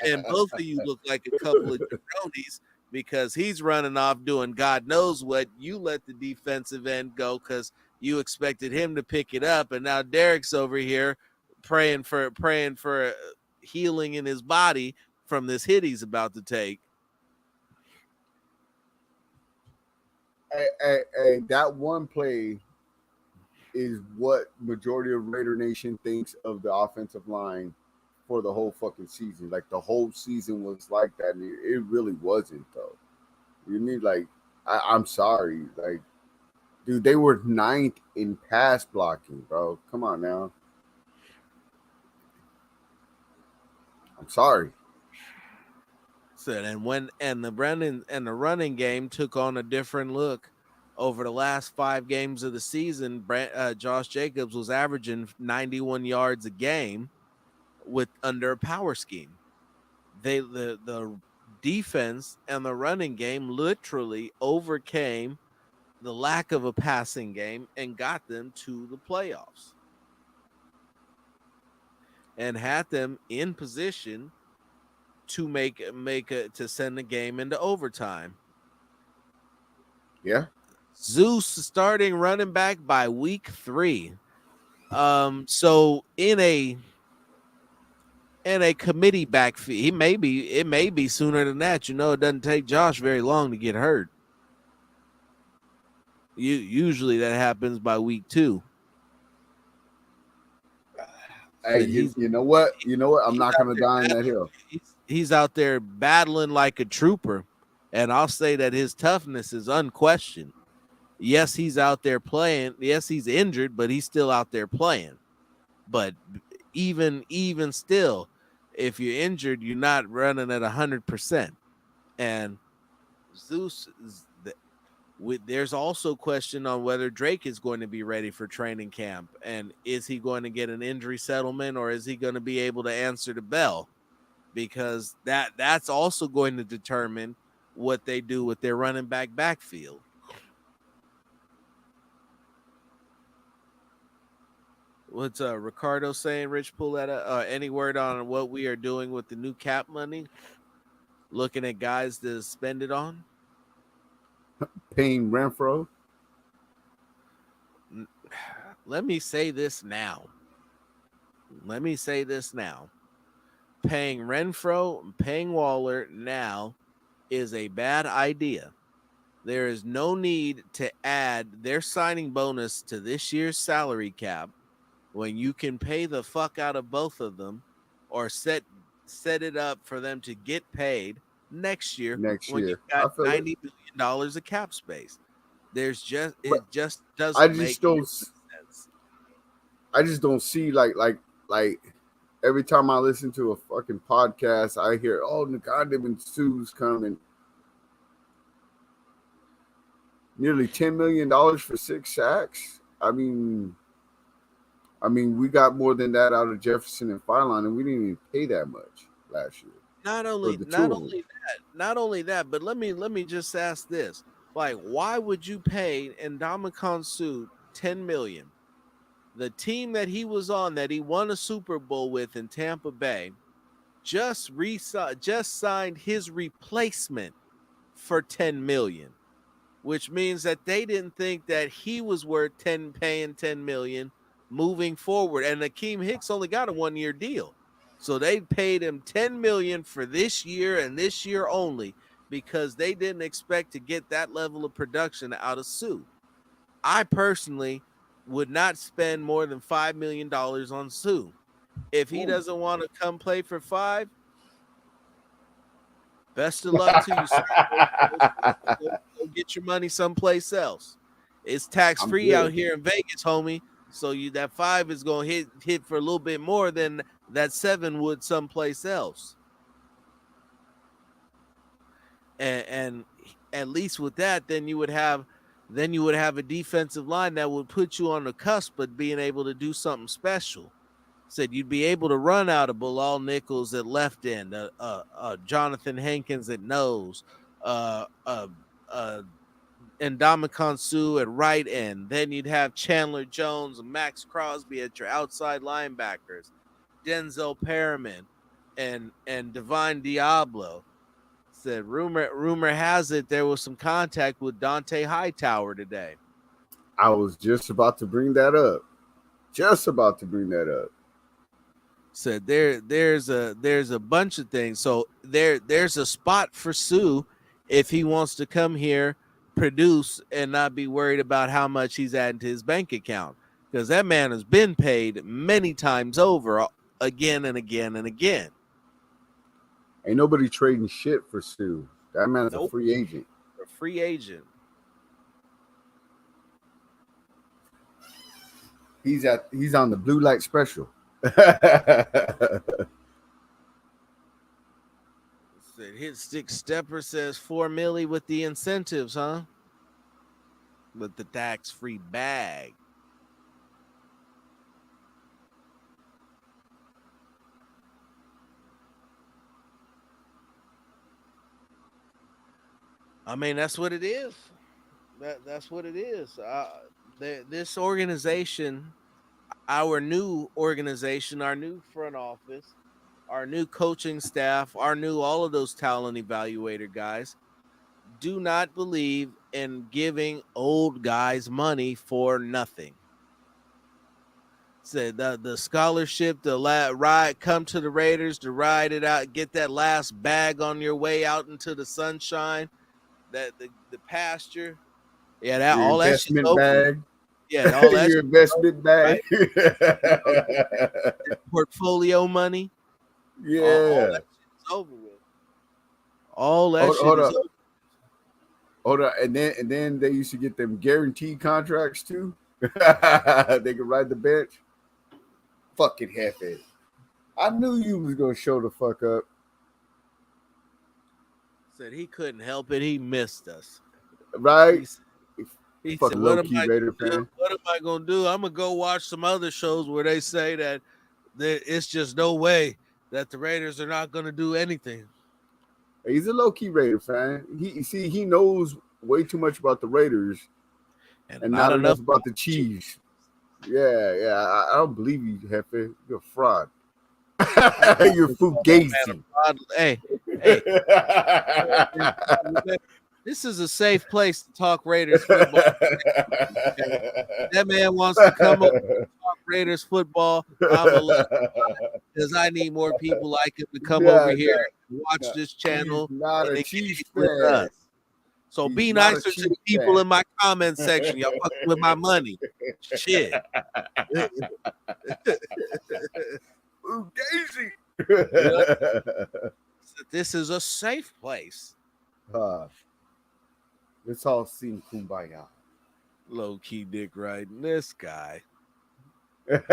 and both of you look like a couple of jabronis because he's running off doing God knows what. You let the defensive end go because you expected him to pick it up, and now Derek's over here praying for healing in his body from this hit he's about to take. Hey, that one play is what majority of Raider Nation thinks of the offensive line for the whole fucking season. Like the whole season was like that, and it really wasn't though. You mean like I'm sorry, like dude, they were 9th in pass blocking, bro. Come on now. sorry. Said the running game took on a different look over the last 5 games of the season. Josh Jacobs was averaging 91 yards a game with under a power scheme. The defense and the running game literally overcame the lack of a passing game and got them to the playoffs and had them in position to to send the game into overtime. Yeah. Zeus starting running back by week 3. So in a committee backfield, it may be sooner than that. It doesn't take Josh very long to get hurt. Usually that happens by week 2. Hey, you know what? I'm not going to die on that hill. He's out there battling like a trooper, and I'll say that his toughness is unquestioned. Yes, he's out there playing. Yes, he's injured, but he's still out there playing. But even still, if you're injured, you're not running at 100%. And Zeus, there's also question on whether Drake is going to be ready for training camp, and is he going to get an injury settlement, or is he going to be able to answer the bell? Because that's also going to determine what they do with their running backfield. What's Ricardo saying? Rich, pull that up. Any word on what we are doing with the new cap money? Looking at guys to spend it on? Paying Renfro. Let me say this now. Paying Renfro and paying Waller now is a bad idea. There is no need to add their signing bonus to this year's salary cap when you can pay the fuck out of both of them, or set it up for them to get paid next year when you've got $90 million of cap space. It just doesn't make sense. I just don't see like every time I listen to a fucking podcast, I hear, oh, the goddamn Sue's coming. Nearly $10 million for 6 sacks. I mean, we got more than that out of Jefferson and Feiland, and we didn't even pay that much last year. Not only that, but let me just ask this: like, why would you pay Ndamukong Suh $10 million? The team that he was on, that he won a Super Bowl with in Tampa Bay, just signed his replacement for $10 million, which means that they didn't think that he was worth paying $10 million moving forward. And Akeem Hicks only got a 1-year deal, so they paid him $10 million for this year and this year only, because they didn't expect to get that level of production out of Suh. I personally would not spend more than $5 million on Suh. If he doesn't want to come play for $5 million, best of luck to you, sir. Go get your money someplace else. It's tax-free out here in Vegas, homie. So that $5 million is going to hit for a little bit more than that $7 million would someplace else. And at least with that, then you would have a defensive line that would put you on the cusp of being able to do something special. Said you'd be able to run out of Bilal Nichols at left end, Jonathan Hankins at nose, and Ndamukong Suh at right end. Then you'd have Chandler Jones and Max Crosby at your outside linebackers, Denzel Perriman and Divine Diablo. Said rumor has it there was some contact with Dante Hightower today. I was just about to bring that up. Said there's a bunch of things. So there's a spot for Suh if he wants to come here, produce, and not be worried about how much he's adding to his bank account, because that man has been paid many times over, again and again and again. Ain't nobody trading shit for Suh. That man's a free agent. A free agent. He's on the blue light special. Hit Stick Stepper says $4 million with the incentives, huh? With the tax-free bag. I mean, that's what it is. That's what it is. This organization, our new organization, our new front office, our new coaching staff, our new all of those talent evaluator guys do not believe in giving old guys money for nothing. Said the scholarship, the ride, come to the Raiders to ride it out, get that last bag on your way out into the sunshine, that the pasture. Yeah, that Your all that shit's investment over with. bag. Yeah, all that Your investment bag. Portfolio money. All Yeah. that shit is over with. All that Hold, shit hold is up. over. Hold on, and then they used to get them guaranteed contracts too. They could ride the bench. Fucking half-head. I knew you was gonna show the fuck up. Said he couldn't help it. He missed us. Right? He Fuck said, low key Raider fan. What am I gonna do? I'm gonna go watch some other shows where they say that it's just no way that the Raiders are not gonna do anything. He's a low key Raider fan. He knows way too much about the Raiders and not enough about the Chiefs. Yeah. I don't believe you, Hefe. You're a fraud. You're fugazi. Hey. This is a safe place to talk Raiders football. That man wants to come over and talk Raiders football. I'm a little because I need more people like him to come over here and watch this channel not and a engage Chiefs with fan. us. So He's be not a nicer to the Chiefs people fan. in my comment section. Y'all fucking with my money. Shit. Fugazi. This is a safe place. Let's all sing Kumbaya. Low key dick riding this guy. Again,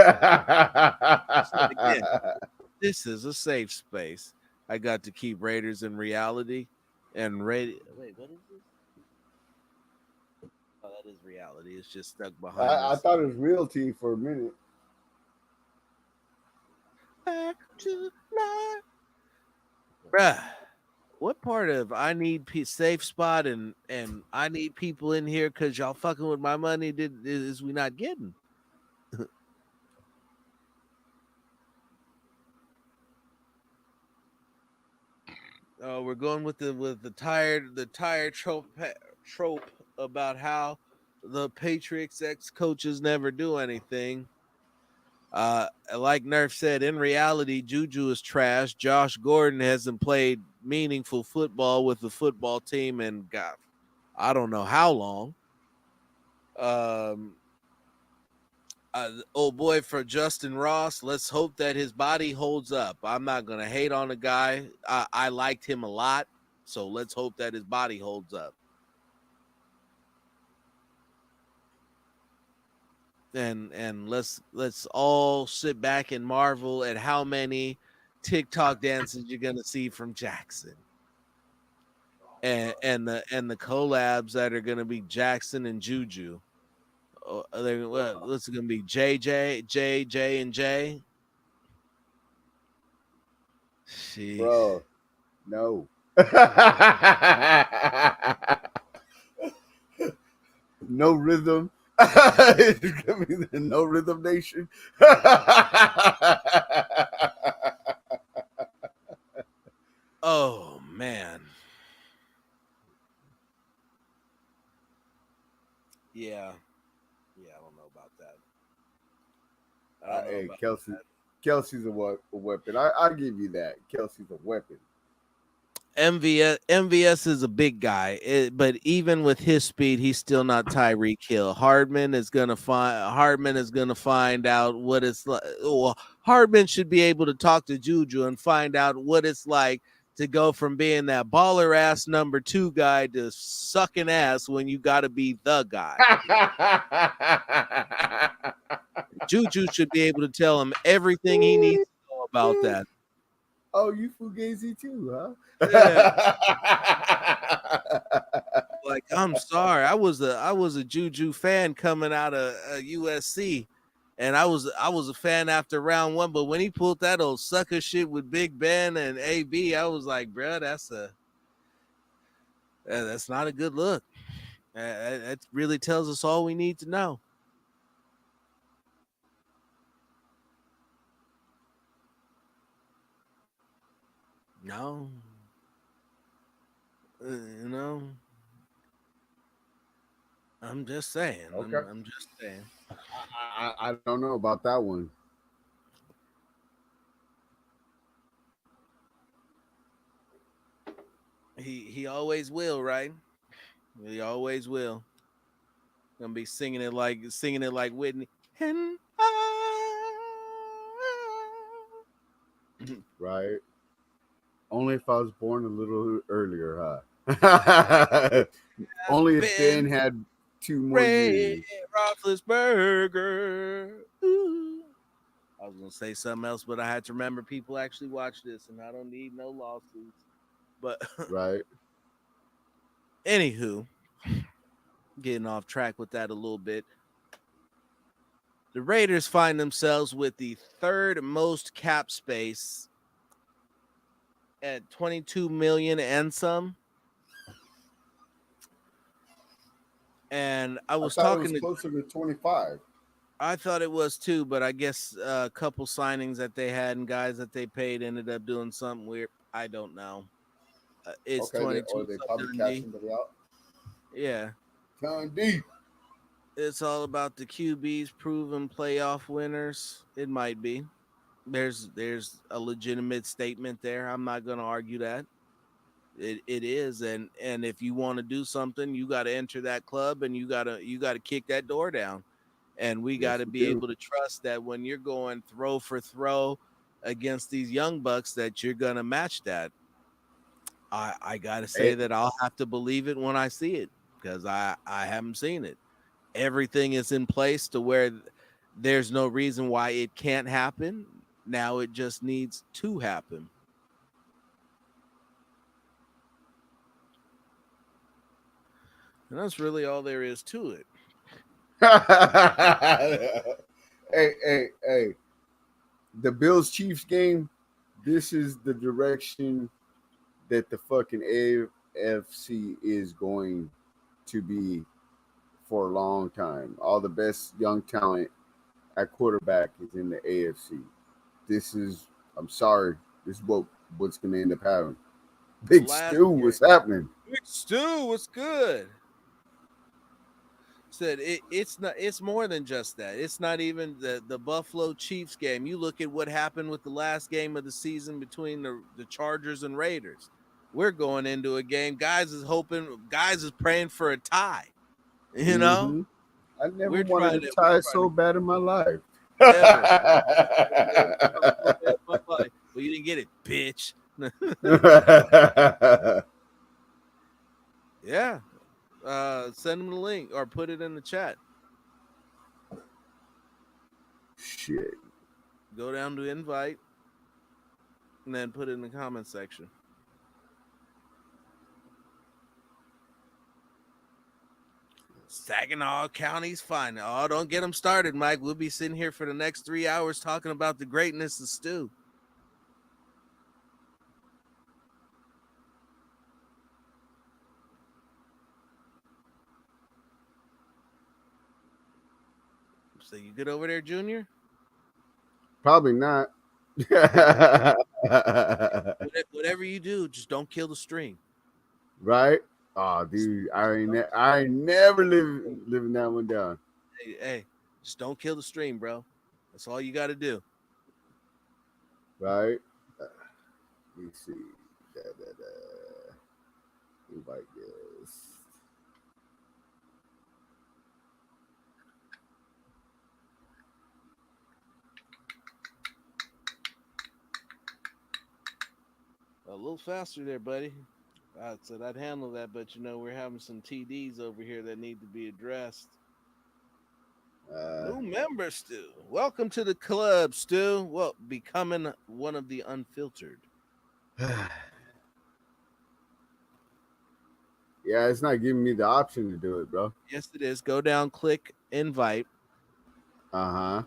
this is a safe space. I got to keep Raiders in reality and Wait, what is this? Oh, that is reality. It's just stuck behind. I thought it was realty for a minute. Back to life. Bruh, what part of I need safe spot and I need people in here because y'all fucking with my money is we not getting? We're going with the tired trope about how the Patriots ex-coaches never do anything. Like Nerf said, in reality, Juju is trash. Josh Gordon hasn't played meaningful football with the football team and God, I don't know how long. Old boy for Justin Ross, let's hope that his body holds up. I'm not going to hate on the guy. I liked him a lot, so let's hope that his body holds up. And let's all sit back and marvel at how many TikTok dances you're going to see from Jackson. And the collabs that are going to be Jackson and Juju. What's it gonna be? JJ, and J. Jeez. Bro, no. No rhythm. It's gonna be the No Rhythm Nation. Oh man. Yeah. I don't know about that. Hey, Kelsey's a weapon. I give you that. Kelsey's a weapon. MVS is a big guy, but even with his speed, he's still not Tyreek Hill. Hardman is gonna find out what it's like. Well, Hardman should be able to talk to Juju and find out what it's like to go from being that baller ass number 2 guy to sucking ass when you got to be the guy. Juju should be able to tell him everything he needs to know about that. Oh, you Fugazi too, huh? Yeah. Like, I'm sorry, I was a Juju fan coming out of USC, and I was a fan after round one. But when he pulled that old sucker shit with Big Ben and AB, I was like, bro, that's not a good look. That really tells us all we need to know. No, you know, I'm just saying. Okay. I'm just saying. I don't know about that one. He always will, right? He always will. Gonna be singing it like Whitney. And Right? Only if I was born a little earlier, huh? Only if Ben Ben had 2 more Ray years. Roethlisberger. Ooh. I was gonna say something else, but I had to remember people actually watch this, and I don't need no lawsuits. But Right? anywho, getting off track with that a little bit. The Raiders find themselves with the third most cap space at 22 million and some. And I I was thought it talking was to, closer to 25. I thought it was too, but I guess a couple signings that they had and guys that they paid ended up doing something weird. I don't know. It's Okay, 22, they so probably cash Dundee. somebody out. Yeah. Ton deep. It's all about the QBs proven playoff winners. It might be. There's a legitimate statement there. I'm not gonna argue that. It is, and if you want to do something, you got to enter that club, and you gotta kick that door down, and we got Yes, to we be do. able to trust that when you're going throw for throw against these young bucks, that you're gonna match that. I gotta say Hey, that I'll have to believe it when I see it because I haven't seen it. Everything is in place to where there's no reason why it can't happen. Now it just needs to happen. And that's really all there is to it. hey. The Bills Chiefs game, this is the direction that the fucking AFC is going to be for a long time. All the best young talent at quarterback is in the AFC. This is, I'm sorry, this is what's going to end up happening. Big Last Stu, year, what's happening? Big Stu, what's good? Said it's more than just that. It's not even the Buffalo Chiefs game. You look at what happened with the last game of the season between the Chargers and Raiders. We're going into a game. Guys is praying for a tie. You know, Mm-hmm. I never we're wanted trying to to we're tie trying so to bad in my life. ever. Never tried so bad in my life. Well, you didn't get it, bitch. Yeah. Send them the link or put it in the chat. Shit. Go down to invite and then put it in the comment section. Saginaw County's fine. Oh, don't get them started, Mike. We'll be sitting here for the next 3 hours talking about the greatness of Stu. So you good over there, Junior? Probably not. Whatever you do, just don't kill the stream. Right? Oh, dude, I ain't never living that one down. Hey, just don't kill the stream, bro. That's all you got to do. Right? Let me see. Invite this. A little faster there, buddy. I said I'd handle that, but we're having some TDs over here that need to be addressed. New member, Stu. Welcome to the club, Stu. Well, becoming one of the unfiltered. Yeah, it's not giving me the option to do it, bro. Yes, it is. Go down, click invite. Uh-huh.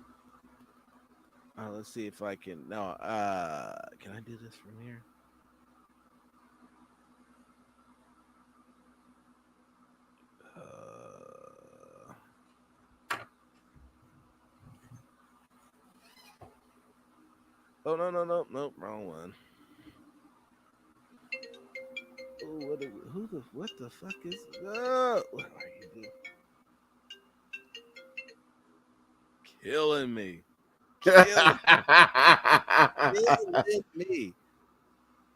Let's see if I can. No, can I do this from here? Oh no, wrong one. Oh, what the fuck is? What are you doing? Killing me, killing, killing me.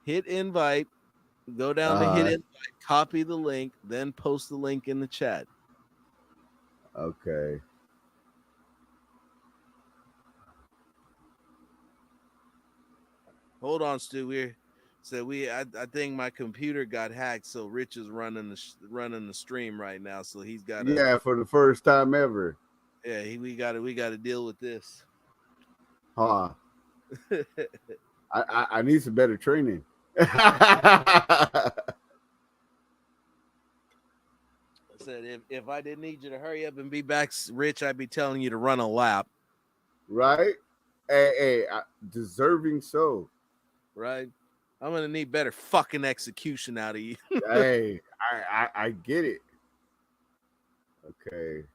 Hit invite. Go down to hit uh, invite. Copy the link, then post the link in the chat. okay. Hold on, Stu. I think my computer got hacked, so Rich is running the stream right now. So he's got to. Yeah, for the first time ever. Yeah, we got to deal with this. Huh. I need some better training. I said if I didn't need you to hurry up and be back, Rich, I'd be telling you to run a lap. Right? Hey, deserving so. Right? I'm gonna need better fucking execution out of you. Hey, I get it. Okay.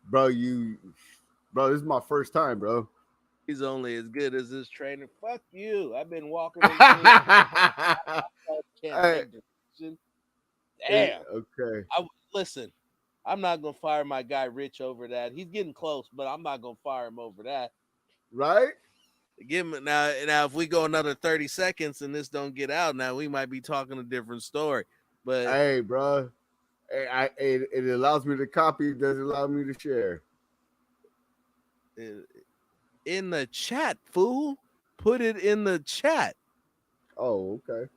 Bro, this is my first time, bro. He's only as good as his trainer. Fuck you. I've been walking with him. Can't take direction. Damn. Okay. Listen. I'm not gonna fire my guy Rich over that. He's getting close, but I'm not gonna fire him over that. Right? Give him now. If we go another 30 seconds and this don't get out, now we might be talking a different story. But Hey, bro. Hey, it allows me to copy. It doesn't allow me to share. In the chat, fool. Put it in the chat. Oh, okay.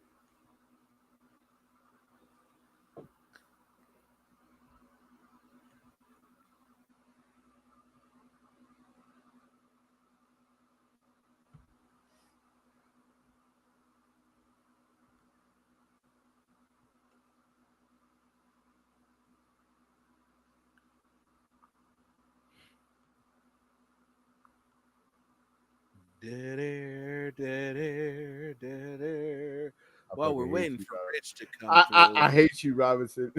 Dead air, dead air, dead air. I While we're fucking hate waiting you, for bro. Rich to come through. I hate you, Robinson.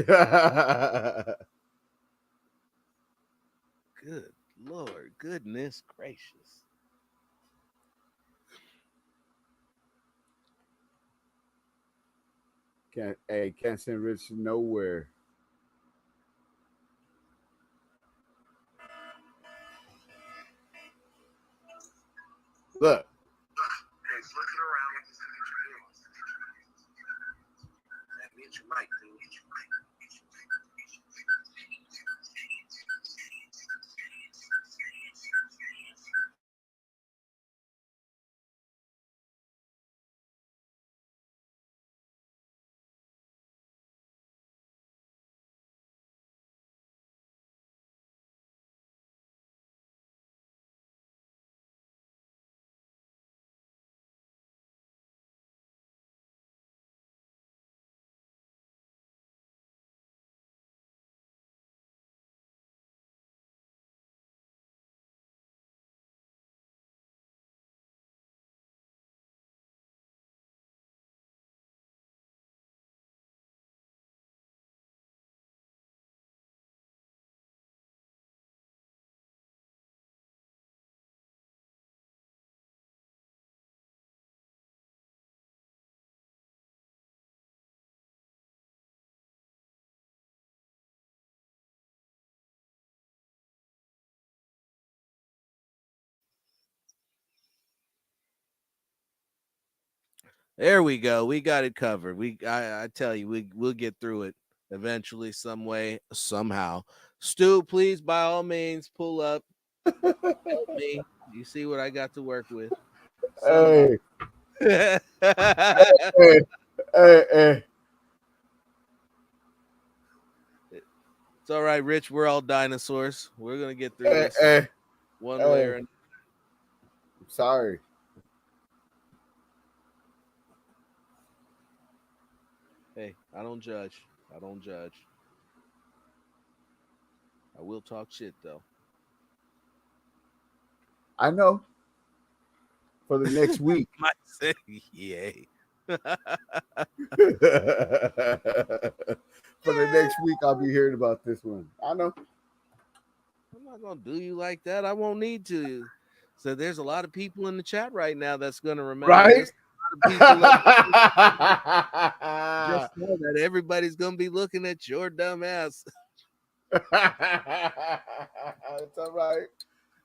Good Lord, goodness gracious. Can't send Rich nowhere. Look. Hey, flicking around with this that means you might do. There we go. We got it covered. I tell you, we'll get through it eventually, some way, somehow. Stu, please, by all means, pull up. Help me. You see what I got to work with. Hey, It's hey. all right, Rich. We're all dinosaurs. We're gonna get through this one way or another. Sorry. Hey, I don't judge. I don't judge. I will talk shit though. I know. For the next week. Might say, yeah. For the next week, I'll be hearing about this one. I know. I'm not gonna do you like that. I won't need to. So there's a lot of people in the chat right now that's gonna remember Right? this. A lot of people just know that everybody's gonna be looking at your dumb ass. It's all right.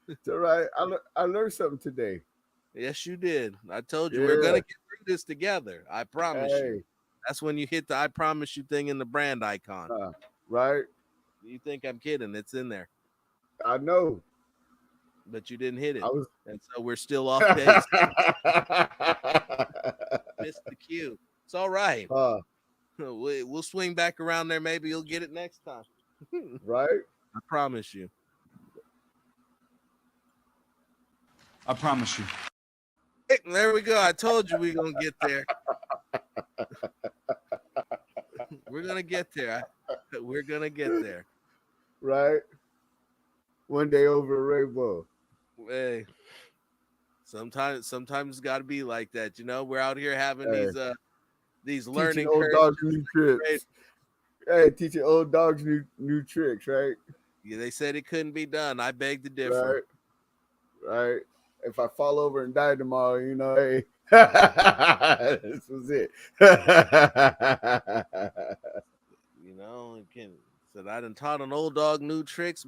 It's all right. I learned something today. Yes, you did. I told you Yeah. we're gonna get through this together. I promise you. Hey, That's when you hit the I promise you thing in the brand icon. right? You think I'm kidding? It's in there, I know. but you didn't hit it, I was. and so we're still off base. Missed the cue. It's all right. We'll swing back around there. Maybe you'll get it next time. Right? I promise you. I promise you. There we go. I told you we're gonna get there. We're gonna get there. We're gonna get there. Right? One day over a rainbow. Hey, sometimes it's got to be like that. You know, we're out here having Hey. these Teaching learning old curves. dogs new tricks. Hey, teaching old dogs new tricks, right? Yeah, they said it couldn't be done. I beg to differ. Right. If I fall over and die tomorrow, you know, hey, this was it. You know, said I done taught an old dog new tricks.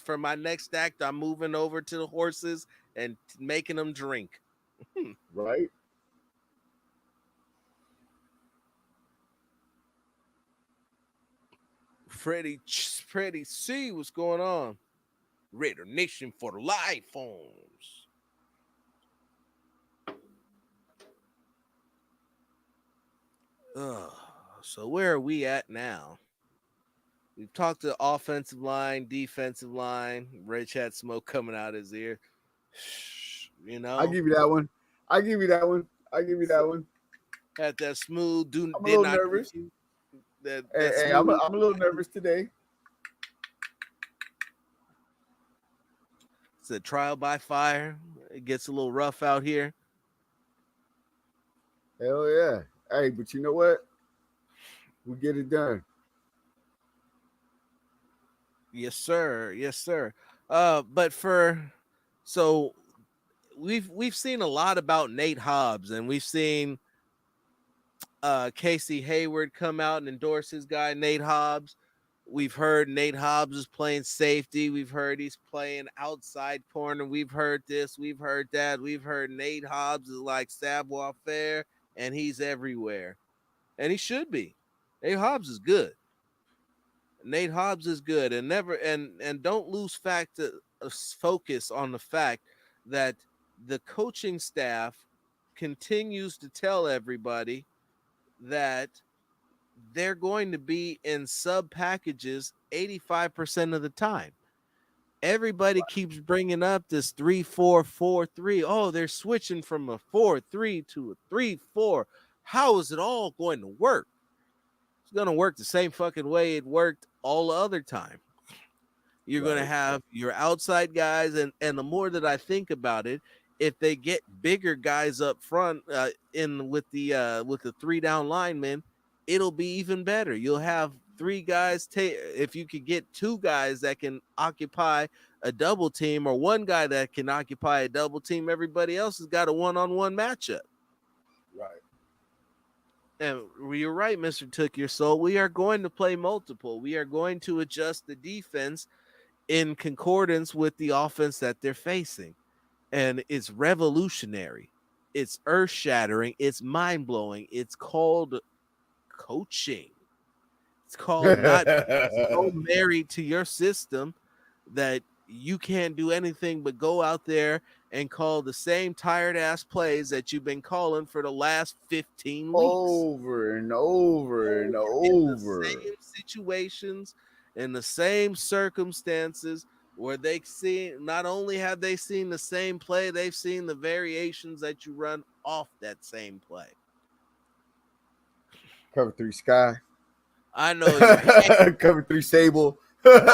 For my next act, I'm moving over to the horses and making them drink. Right. Freddie C, what's going on? Raider Nation for the live phones. So where are we at now? We've talked to offensive line, defensive line. Rich had smoke coming out his ear. You know, I give you that one. Had that smooth. I'm a little nervous. Hey, I'm a little nervous today. It's a trial by fire. It gets a little rough out here. Hell yeah. Hey, but you know what? We get it done. Yes, sir. Yes, sir. So we've seen a lot about Nate Hobbs, and we've seen Casey Hayward come out and endorse his guy Nate Hobbs. We've heard Nate Hobbs is playing safety. We've heard he's playing outside corner. We've heard this. We've heard that. We've heard Nate Hobbs is like savoir faire, and he's everywhere, and he should be. Nate Hobbs is good. Nate Hobbs is good, and don't lose focus on the fact that the coaching staff continues to tell everybody that they're going to be in sub packages 85% of the time. Everybody keeps bringing up this 3-4-4-3. Oh, they're switching from a 4-3 to a 3-4. How is it all going to work? It's going to work the same fucking way it worked all the other time. You're going to have your outside guys, and the more that I think about it, if they get bigger guys up front with the 3 down linemen, it'll be even better. You'll have 3 guys. If you could get 2 guys that can occupy a double team, or 1 guy that can occupy a double team, everybody else has got a one-on-one matchup. Right. And you're right, Mr. Took Your Soul. We are going to play multiple. We are going to adjust the defense in concordance with the offense that they're facing. And it's revolutionary. It's earth-shattering. It's mind-blowing. It's called coaching. It's called not so married to your system that you can't do anything but go out there and call the same tired-ass plays that you've been calling for the last 15 weeks. Over and over and over. In the same situations, in the same circumstances, where they see not only have they seen the same play, they've seen the variations that you run off that same play. Cover 3 Sky. I know you. Cover 3 Sable. Look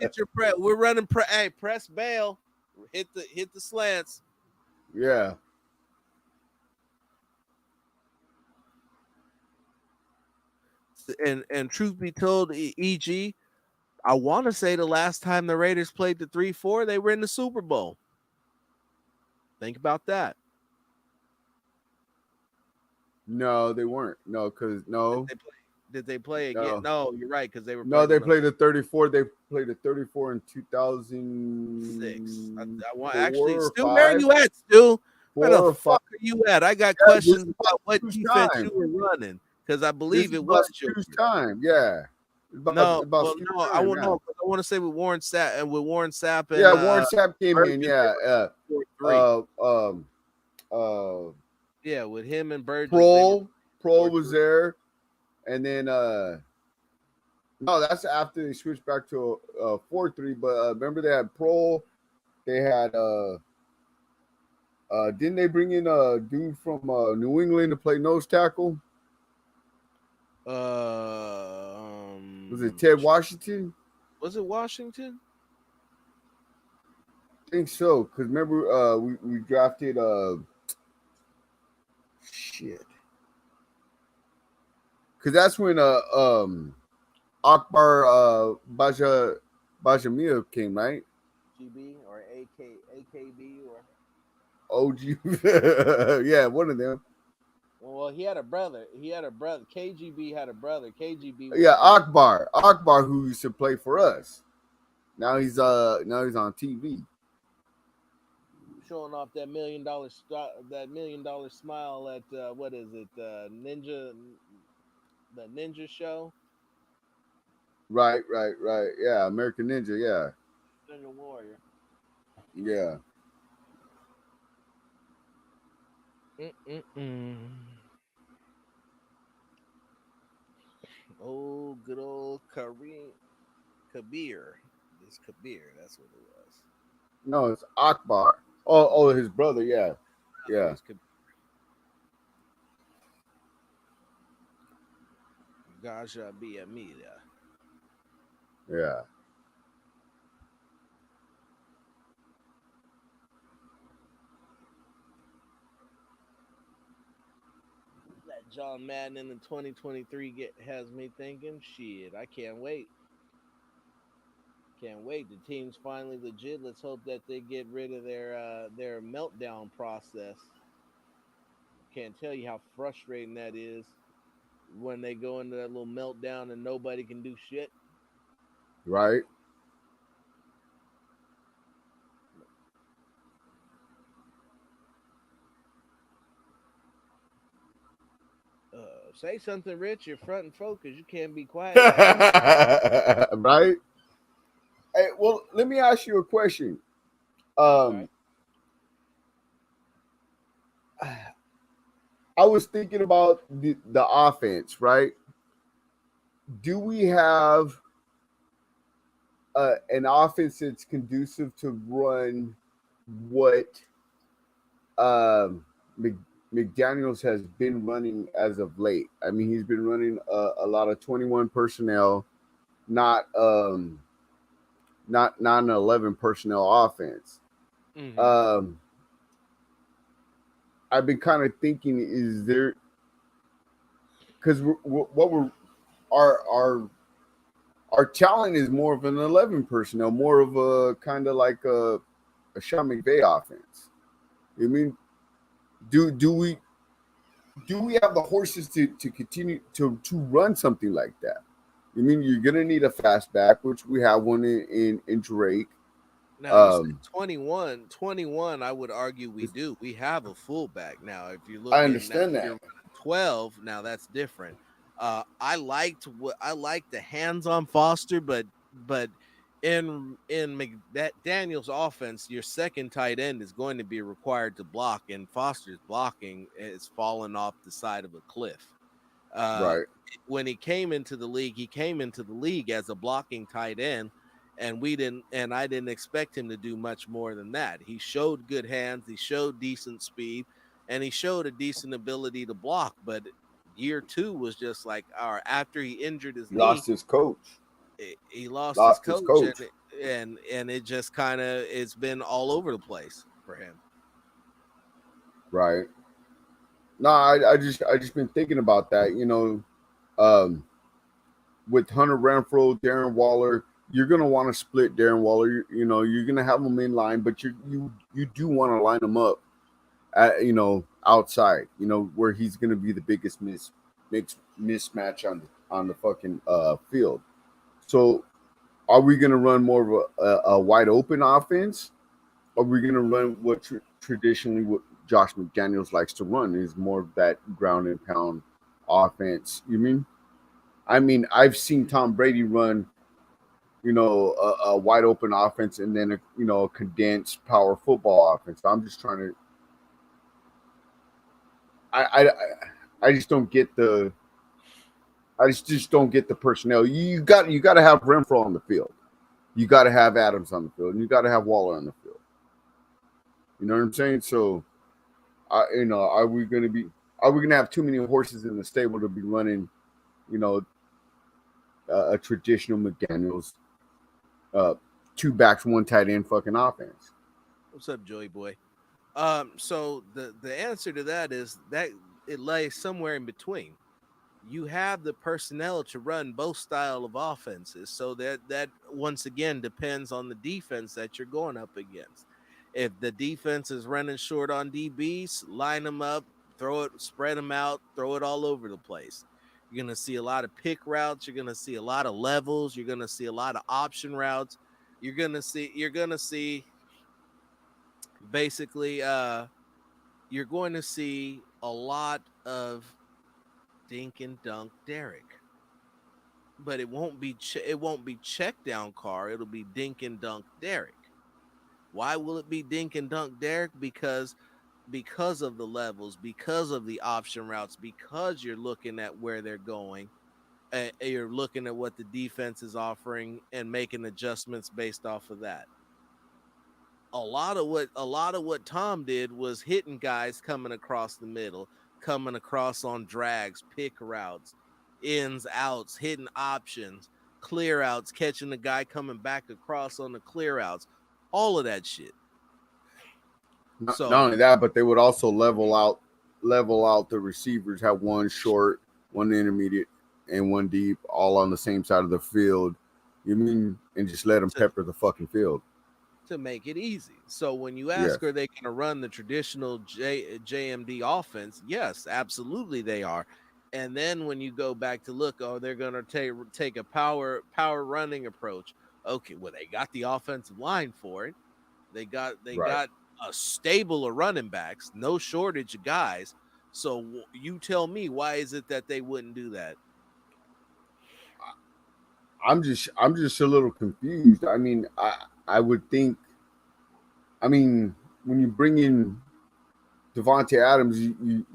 at your press. We're running press bail. Hit the slants. Yeah. And truth be told, EG, I want to say the last time the Raiders played the 3-4, they were in the Super Bowl. Think about that. No, they weren't. No, because no. Did they play again? No, you're right, because they were. No, they played the 34. They played the 34 in 2006. I want actually, Stu, where are you at, Stu? Where the fuck are you at? I got questions about what defense you were running, because I believe it was Stu's time. Yeah. I want to say with Warren Sapp and Warren Sapp came in. Yeah. Yeah, with him and Burgess. Pro was there, and then no, that's after they switched back to a 4-3. But remember they had Pro, they had didn't they bring in a dude from New England to play nose tackle? Was it Ted Washington? Was it Washington? I think so, because remember we drafted shit. Because that's when Akbar Bajamia came, right? GB or AKB or OG. Yeah, one of them. Well, he had a brother. KGB had a brother. KGB. Yeah, Akbar, who used to play for us. Now he's on TV. Showing off that $1 million smile at what is it? Ninja, the Ninja show. Right. Yeah, American Ninja. Yeah. Ninja Warrior. Yeah. Oh, good old Kabir. It's Kabir. That's what it was. No, it's Akbar. Oh, his brother. Yeah. Yeah. Gaja Biamida. Yeah. That John Madden in the 2023 has me thinking, shit, I can't wait. Can't wait. The team's finally legit. Let's hope that they get rid of their meltdown process. Can't tell you how frustrating that is when they go into that little meltdown and nobody can do shit. Right. Say something, Rich. You're front and focus. You can't be quiet. Right. Hey, well, let me ask you a question. Right. I was thinking about the offense, right? Do we have an offense that's conducive to run what McDaniels has been running as of late? I mean, he's been running a lot of 21 personnel, not an 11 personnel offense. Mm-hmm. I've been kind of thinking, is there, because our talent is more of an 11 personnel, more of a kind of like a Sean McVay offense. I mean, do we have the horses to continue to run something like that? I mean, you're gonna need a fast back, which we have one in Drake. Now, 21, I would argue we do. We have a fullback now. If you look, I understand that. 12, now that's different. I liked the hands on Foster, but in Daniel's offense, your second tight end is going to be required to block, and Foster's blocking is falling off the side of a cliff. Right. When he came into the league as a blocking tight end. and I didn't expect him to do much more than that. He showed good hands, he showed decent speed, and he showed a decent ability to block. But year two was just like, all right, after he injured his knee, Lost his coach. he lost his Lost his coach, coach. and it just kind of it's been all over the place for him. Right. No, I just been thinking about that. Um, with Hunter Renfrow, Darren Waller, you're gonna want to split Darren Waller. You're gonna have him in line, but you do want to line him up at outside. Where he's gonna be the biggest mismatch on the fucking field. So, are we gonna run more of a wide open offense? Or are we gonna run what traditionally what Josh McDaniels likes to run is more of that ground and pound offense? You mean? I mean, I've seen Tom Brady run, a wide open offense and then a condensed power football offense. I'm just trying to. I just don't get the. I just don't get the personnel. You got to have Renfro on the field. You got to have Adams on the field, and you got to have Waller on the field. You know what I'm saying? So, are we going to have too many horses in the stable to be running, a traditional McDaniels, two backs, one tight end fucking offense? What's up, Joey boy? So the answer to that is that it lays somewhere in between. You have the personnel to run both style of offenses, so that once again depends on the defense that you're going up against. If the defense is running short on DBs, line them up, spread them out, throw it all over the place. You're gonna see a lot of pick routes. You're gonna see a lot of levels. You're gonna see a lot of option routes. You're gonna see basically you're going to see a lot of dink and dunk Derek, but it won't be check down Carr. It'll be dink and dunk Derek. Why will it be dink and dunk Derek? Because of the levels, because of the option routes, because you're looking at where they're going, and you're looking at what the defense is offering and making adjustments based off of that. A lot of what Tom did was hitting guys coming across the middle, coming across on drags, pick routes, ins, outs, hitting options, clear outs, catching the guy coming back across on the clear outs, all of that shit. Not So only that, but they would also level out the receivers, have one short, one intermediate, and one deep, all on the same side of the field. You mean, and just let them to, pepper the fucking field? to make it easy. So when you Yes. ask, are they going to run the traditional JMD offense? Yes, absolutely they are. And then when you go back to look, oh, they're going to take a power running approach. Okay, well they got the offensive line for it. They Right. got a stable of running backs, no shortage of guys. So you tell me, why is it that they wouldn't do that? I'm just a little confused. I mean, I would think. I mean, when you bring in Devontae Adams, you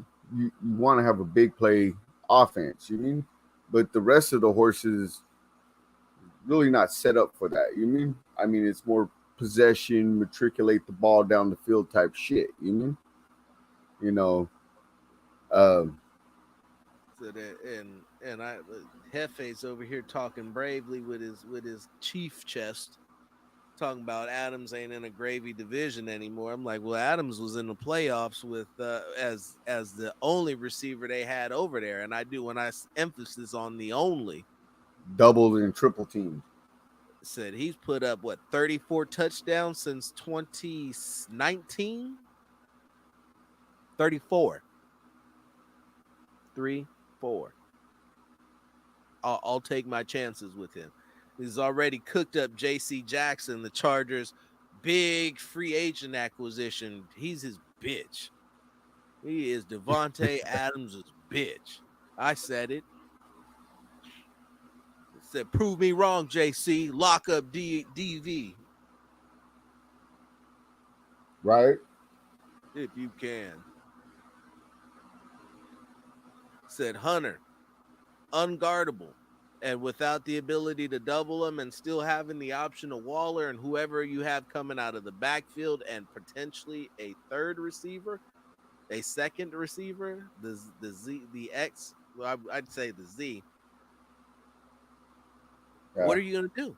want to have a big play offense. You mean, but the rest of the horses really not set up for that. You mean? I mean, it's more possession, matriculate the ball down the field type shit. You mean? You know, um, So that and I Hefe's over here talking bravely with his chief chest, talking about Adams ain't in a gravy division anymore. I'm like, well, Adams was in the playoffs with as the only receiver they had over there, and I do when I emphasis on the only. double and triple teams. Said he's put up what 34 touchdowns since 2019. 34. 3 4. I'll take my chances with him. He's already cooked up J.C. Jackson, the Chargers' big free agent acquisition. He's his bitch. He is Devontae Adams' bitch. I said it. Said, prove me wrong, JC. Lock up DV Right? if you can. Said Hunter, unguardable. And without the ability to double them and still having the option of Waller and whoever you have coming out of the backfield and potentially a third receiver, a second receiver, the X, well, I'd say the Z. What are you going to do?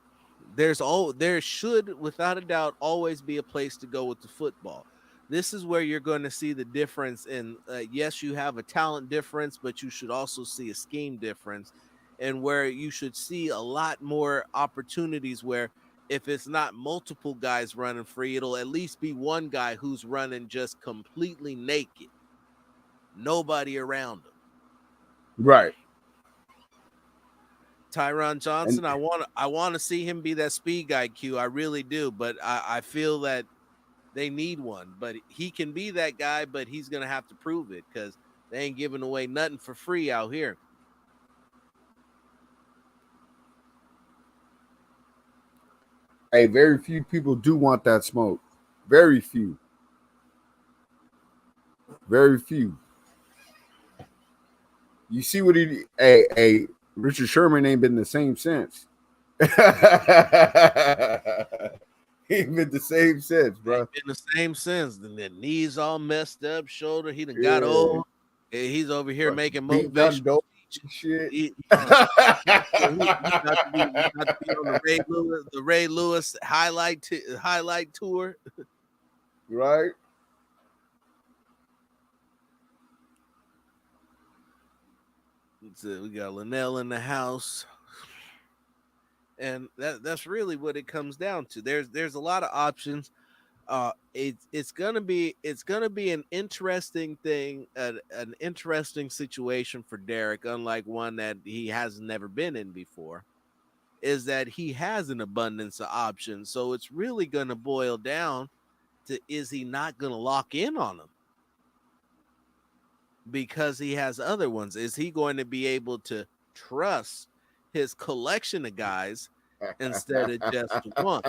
There should, without a doubt, always be a place to go with the football. This is where you're going to see the difference in, yes, you have a talent difference, but you should also see a scheme difference, and where you should see a lot more opportunities where if it's not multiple guys running free, it'll at least be one guy who's running just completely naked. Nobody around him. Right. Tyron Johnson, I want to see him be that speed guy, Q. I really do, but I feel that they need one. But he can be that guy, but he's gonna have to prove it because they ain't giving away nothing for free out here. Hey, very few people do want that smoke. Very few. Very few. You see what he? Hey, Richard Sherman ain't been the same since. He ain't been the same since, bro. Ain't been the same since. The knees all messed up, shoulder. He done got old. He's over here making motivational shit. He got to be on the Ray Lewis highlight tour. Right. We got Linnell in the house. And that's really what it comes down to. There's a lot of options. It's gonna be an interesting thing, an interesting situation for Derek, unlike one that he has never been in before, is that he has an abundance of options. So it's really gonna boil down to, is he not gonna lock in on them because he has other ones? Is he going to be able to trust his collection of guys instead of just one?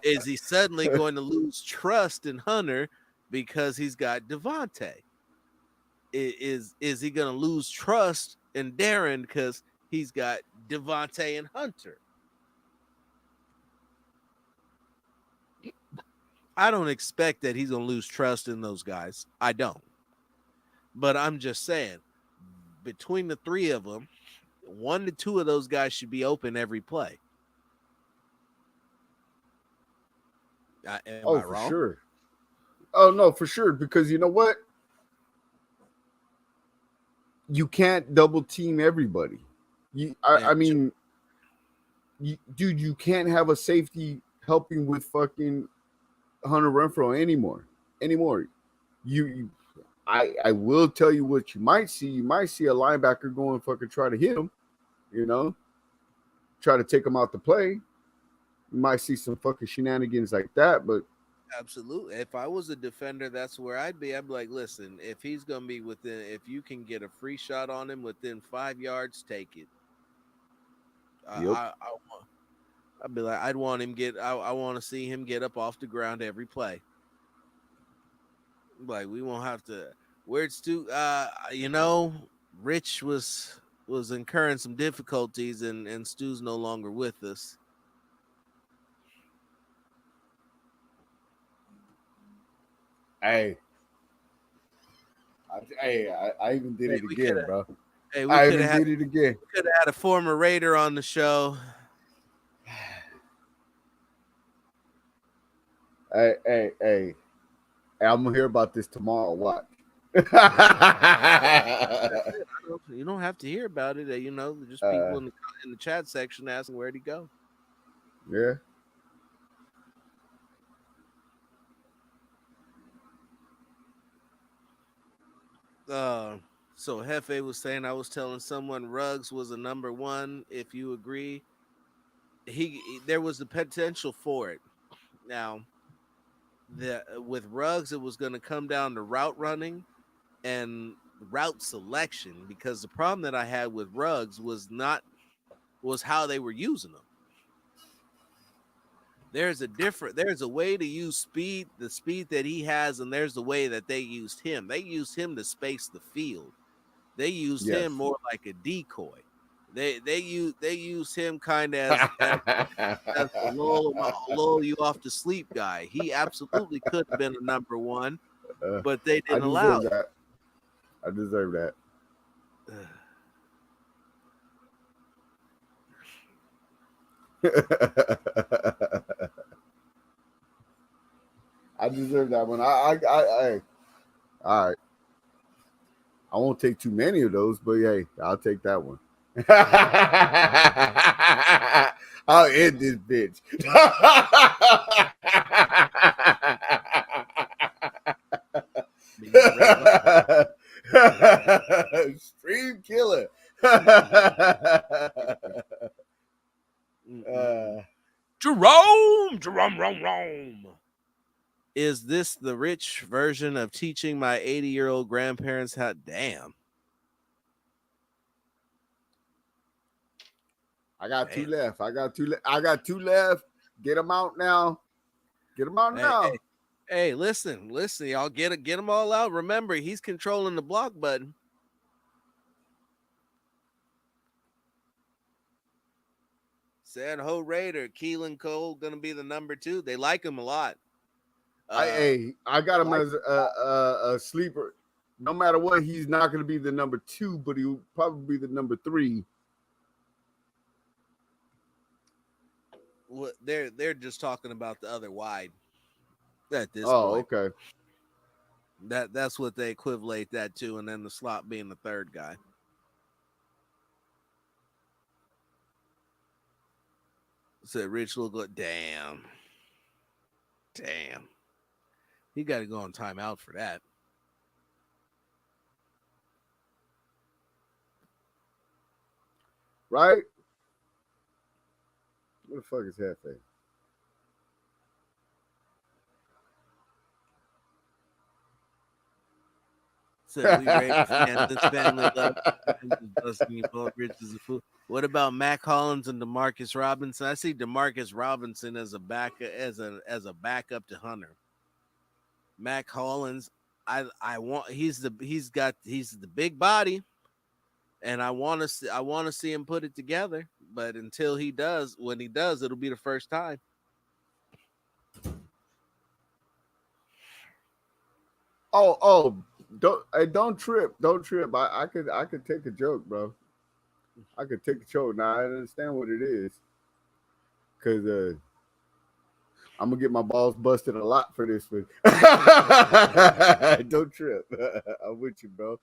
Is he suddenly going to lose trust in Hunter because he's got Devontae? Is he going to lose trust in Darren because he's got Devontae and Hunter? I don't expect that he's going to lose trust in those guys. I don't. But I'm just saying, between the three of them, 1 to 2 of those guys should be open every play. Am I for wrong? sure. Oh no, for sure. Because you know what? You can't double team everybody. I mean, dude, you can't have a safety helping with fucking Hunter Renfrow anymore. I will tell you what you might see. You might see a linebacker going fucking try to hit him, try to take him out the play. You might see some fucking shenanigans like that, but absolutely. If I was a defender, that's where I'd be. I'd be like, listen, if he's gonna be within, if you can get a free shot on him within 5 yards, take it. Yep. I'd be like, I'd want him I want to see him get up off the ground every play. Like, we won't have to. Where's Stu? Rich was incurring some difficulties, and Stu's no longer with us. Hey, I even did it again, bro. Hey, I even did it again. We could have had a former Raider on the show. Hey, I'm gonna hear about this tomorrow. Watch. You don't have to hear about it. Just people in the chat section asking where'd he go. Yeah. So Hefe was saying, I was telling someone Ruggs was a number one. If you agree, there was the potential for it. Now, with Ruggs, it was going to come down to route running and route selection, because the problem that I had with Ruggs was how they were using him. There's a way to use the speed that he has, and there's the way that they used him. They used him to space the field. They used him more like a decoy. They use him kind of as a lull you off to sleep guy. He absolutely could have been a number one, but they I didn't allow deserve it. that. I deserve that. I deserve that one. All right. I won't take too many of those, but hey, I'll take that one. I'll end this bitch. Stream killer. Jerome. Is this the rich version of teaching my 80-year-old grandparents how? Damn. I got two left. I got two left. Get them out now. Get them out now. Hey, listen, y'all get them all out. Remember, he's controlling the block button. San Ho Raider, Keelan Cole gonna be the number 2. They like him a lot. I got him as a sleeper. No matter what, he's not going to be the number 2, but he'll probably be the number 3. Well, they're just talking about the other wide at this point. Oh, okay. That's what they equivalent that to, and then the slot being the third guy. So Rich will go, damn. He got to go on timeout for that. Right? What the fuck is Hefe? So we ready for Kansas family love. Rich is a fool. What about Mac Hollins and Demarcus Robinson? I see Demarcus Robinson as a backup to Hunter. Mac Hollins, he's the big body, and I want to see him put it together. But until he does, when he does, it'll be the first time. Don't trip. I could take a joke, bro. I could take a joke. Now I understand what it is, cause I'm gonna get my balls busted a lot for this one. Don't trip. I'm with you, bro.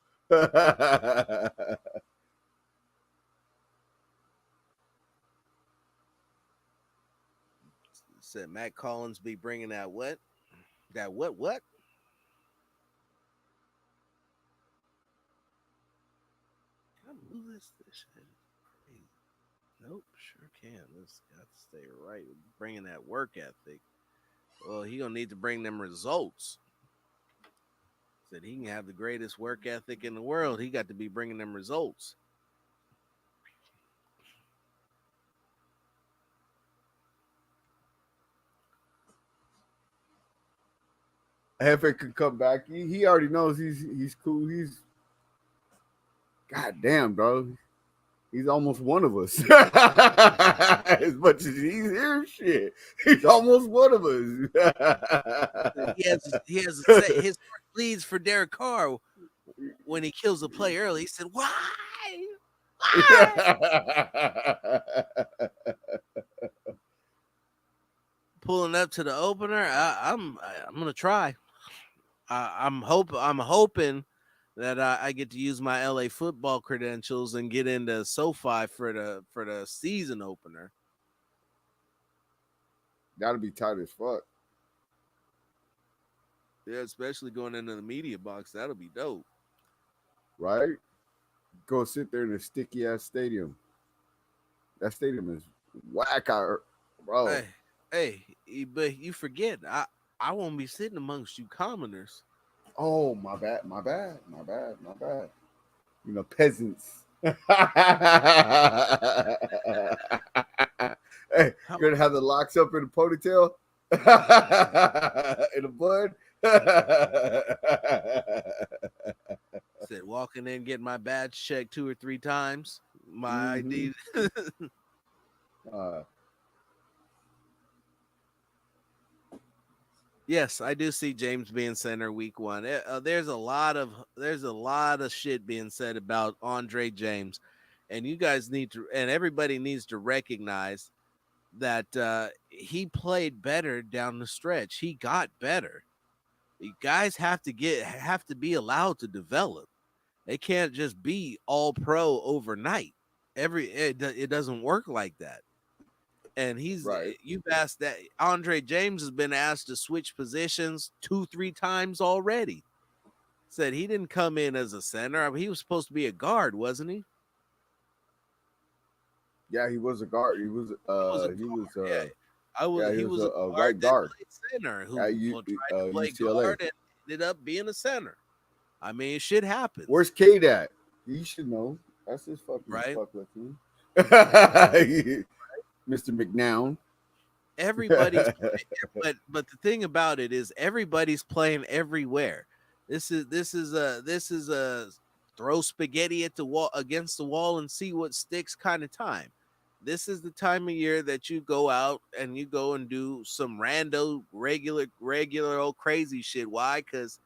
Said Matt Collins be bringing that what? That what? Can I move this shit? Nope, sure can. This got to stay right. Bringing that work ethic. Well, he gonna need to bring them results. Said he can have the greatest work ethic in the world. He got to be bringing them results. Hefe could come back. He already knows he's cool. He's goddamn, bro. He's almost one of us. As much as he's here, shit. He's almost one of us. he has his leads for Derek Carr when he kills a play early. He said, "Why?" Pulling up to the opener. I'm gonna try. I'm hoping that I get to use my LA football credentials and get into SoFi for the season opener. That'll be tight as fuck. Yeah, especially going into the media box. That'll be dope. Right? Go sit there in a sticky ass stadium. That stadium is whack out, bro. Hey, but you forget, I won't be sitting amongst you commoners. Oh, my bad. You know, peasants. Hey, gonna have the locks up in a ponytail? In a bun? Said walking in, getting my badge checked 2 or 3 times. My ID. Uh, Yes, I do see James being center week 1. There's a lot of shit being said about Andre James, and you guys need to, and everybody needs to recognize that he played better down the stretch. He got better. You guys have to be allowed to develop. They can't just be all pro overnight. It doesn't work like that. And right. you've asked that Andre James has been asked to switch positions 2-3 times already. Said he didn't come in as a center. I mean, he was supposed to be a guard, wasn't he? Yeah, he was a guard. He was Yeah. He he was was a a guard right that guard played center who at tried to play UCLA. guard and ended up being a center. I mean, shit happens. Where's Cade at? You should know. That's his fucking Right. fuck team. Mr. McNown. Everybody's but the thing about it is everybody's playing everywhere. This is a throw spaghetti at the wall against the wall and see what sticks kind of time. This is the time of year that you go out and you go and do some regular old crazy shit. Why? Because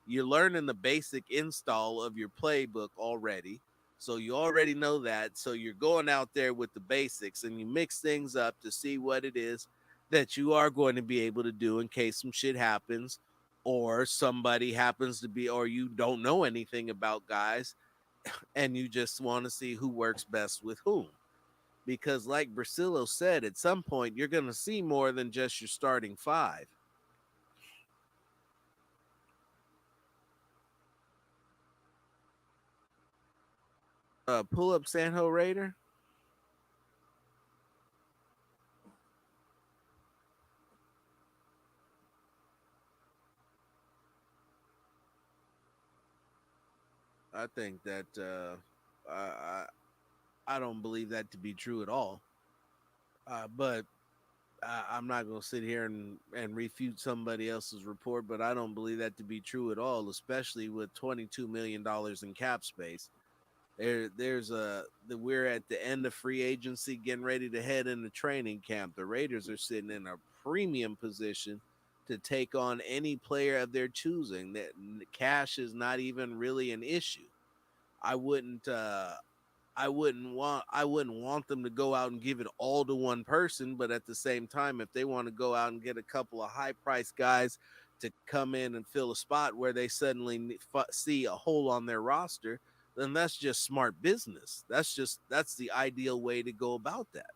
you're learning the basic install of your playbook already. So you already know that. So you're going out there with the basics and you mix things up to see what it is that you are going to be able to do in case some shit happens or somebody happens to be, or you don't know anything about guys and you just want to see who works best with whom. Because like Brasillo said, at some point you're going to see more than just your starting 5. Pull up Sanho Raider. I think that I don't believe that to be true at all. But I'm not going to sit here and refute somebody else's report, but I don't believe that to be true at all, especially with $22 million in cap space. We're at the end of free agency, getting ready to head into training camp. The Raiders are sitting in a premium position to take on any player of their choosing. That cash is not even really an issue. I wouldn't want them to go out and give it all to one person, but at the same time, if they want to go out and get a couple of high priced guys to come in and fill a spot where they suddenly see a hole on their roster, then that's just smart business. That's the ideal way to go about that.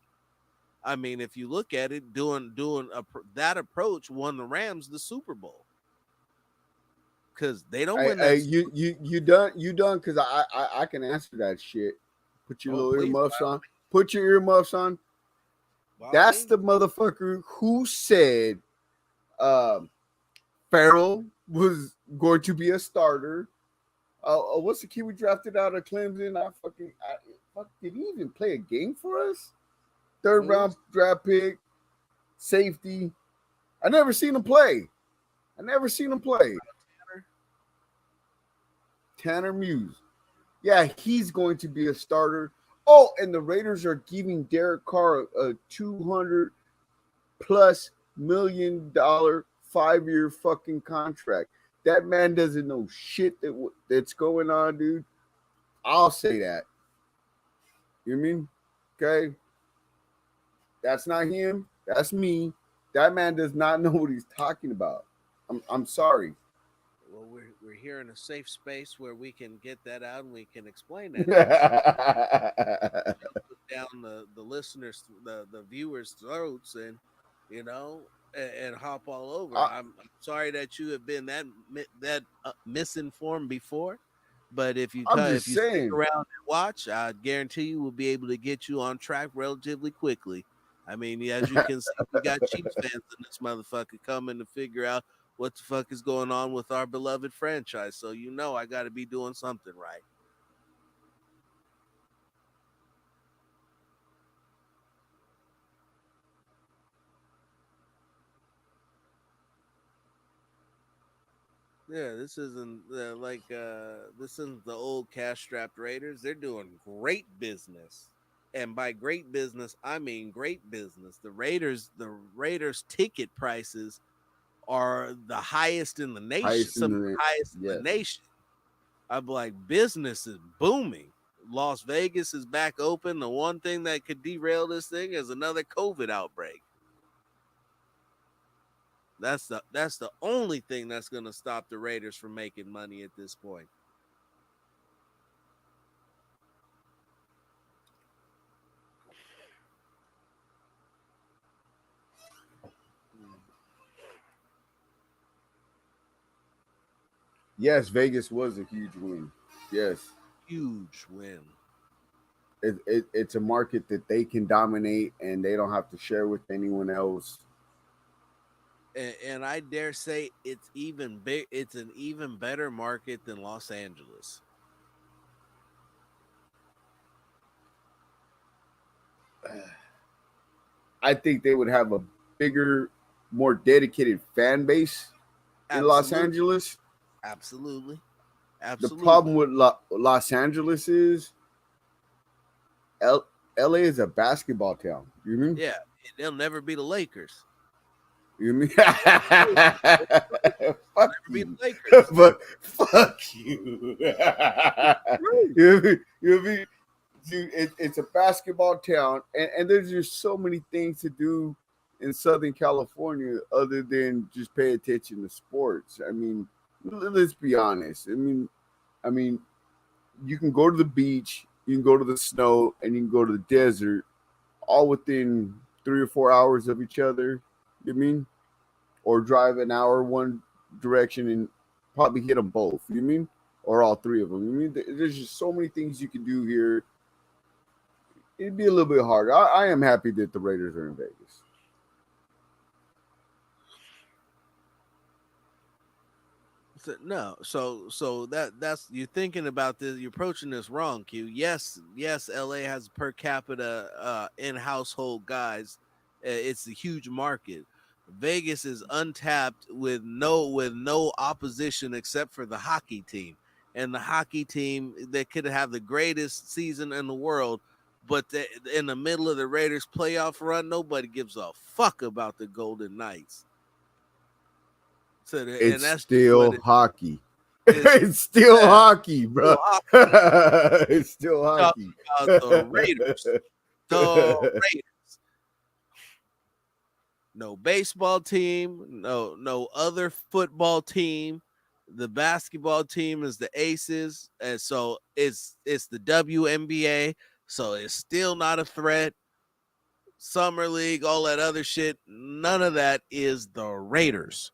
I mean, if you look at it, that approach won the Rams the Super Bowl because they don't win that. You done because I can answer that shit. Put your little earmuffs on. Put your earmuffs on. That's the motherfucker who said Farrell was going to be a starter. What's the kid we drafted out of Clemson? Did he even play a game for us? Third round draft pick, safety. I never seen him play. Tanner Muse. Yeah, he's going to be a starter. Oh, and the Raiders are giving Derek Carr a $200+ million 5-year fucking contract. That man doesn't know shit that's going on, dude. I'll say that. You mean? Okay. That's not him. That's me. That man does not know what he's talking about. I'm sorry. Well, we're here in a safe space where we can get that out and we can explain that. Put down the listeners, the viewers' throats, and and hop all over. I'm sorry that you have been that misinformed before, but if you stick around and watch, I guarantee you we'll be able to get you on track relatively quickly. I mean, as you can see, we got Chiefs fans in this motherfucker coming to figure out what the fuck is going on with our beloved franchise. So I got to be doing something right. Yeah, this isn't this isn't the old cash-strapped Raiders. They're doing great business, and by great business, I mean great business. The Raiders ticket prices are the highest in the nation, Highest in some of the the highest in the yes. nation. I'm like, business is booming. Las Vegas is back open. The one thing that could derail this thing is another COVID outbreak. That's the only thing that's going to stop the Raiders from making money at this point. Yes, Vegas was a huge win. Yes. Huge win. It's a market that they can dominate and they don't have to share with anyone else. And I dare say it's even big. It's an even better market than Los Angeles. I think they would have a bigger, more dedicated fan base in Los Absolutely, Angeles. absolutely, The problem absolutely. with Los Angeles is LA is a basketball town. You mean? Yeah, they'll never be the Lakers. You mean? They'll Fuck never be the you. Lakers. But fuck you. True. You mean? Dude, it's a basketball town, and there's just so many things to do in Southern California other than just pay attention to sports. I mean, let's be honest. I mean, you can go to the beach, you can go to the snow, and you can go to the desert, all within 3 or 4 hours of each other. You mean? Or drive an hour one direction and probably hit them both. You mean? Or all three of them. You mean? There's just so many things you can do here. It'd be a little bit harder. I am happy that the Raiders are in Vegas. No, so that's you're thinking about this. You're approaching this wrong, Q. Yes, yes. LA has per capita in household guys. It's a huge market. Vegas is untapped with no opposition except for the hockey team, and the hockey team that could have the greatest season in the world, but in the middle of the Raiders playoff run, nobody gives a fuck about the Golden Knights. And It's that's just still what it hockey. is. It's still Yeah, hockey, bro. still hockey. It's still Talking hockey. about the Raiders. The Raiders. No baseball team, no other football team. The basketball team is the Aces, and so it's the WNBA. So it's still not a threat. Summer League, all that other shit. None of that is the Raiders.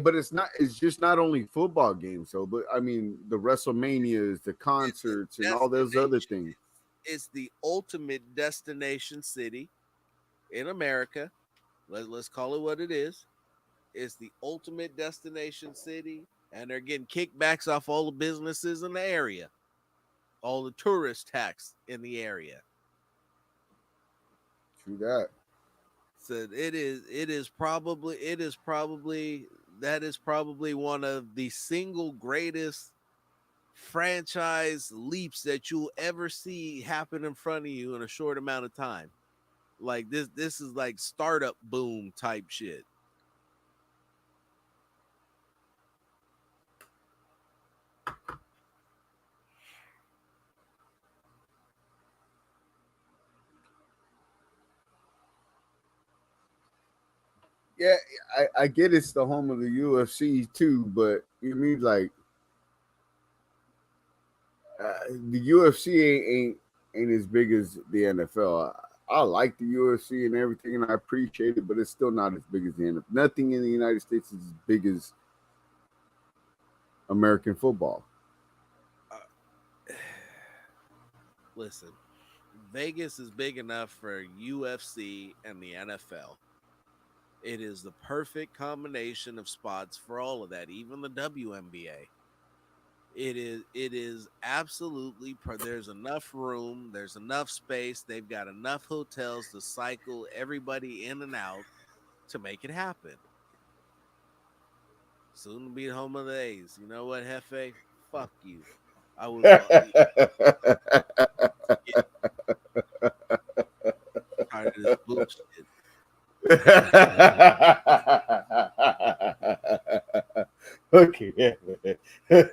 But it's not. It's just not only football games. So, but I mean, the WrestleManias, the It's a concerts, and all those other destination. things. It's the ultimate destination city in America. Let's call it what it is. It's the ultimate destination city, and they're getting kickbacks off all the businesses in the area, all the tourist tax in the area. True that. So that is probably one of the single greatest franchise leaps that you'll ever see happen in front of you in a short amount of time. Like this is like startup boom type shit. Yeah, I get it's the home of the UFC too, but you mean like the UFC ain't as big as the NFL. I like the UFC and everything, and I appreciate it, but it's still not as big as the NFL. Nothing in the United States is as big as American football. Uh, Listen, Vegas is big enough for UFC and the NFL. It is the perfect combination of spots for all of that, even the WNBA. It is absolutely. There's enough room. There's enough space. They've got enough hotels to cycle everybody in and out to make it happen. Soon to be home of the A's. You know what, Hefe? Fuck you. I was tired of this bullshit. Okay. It's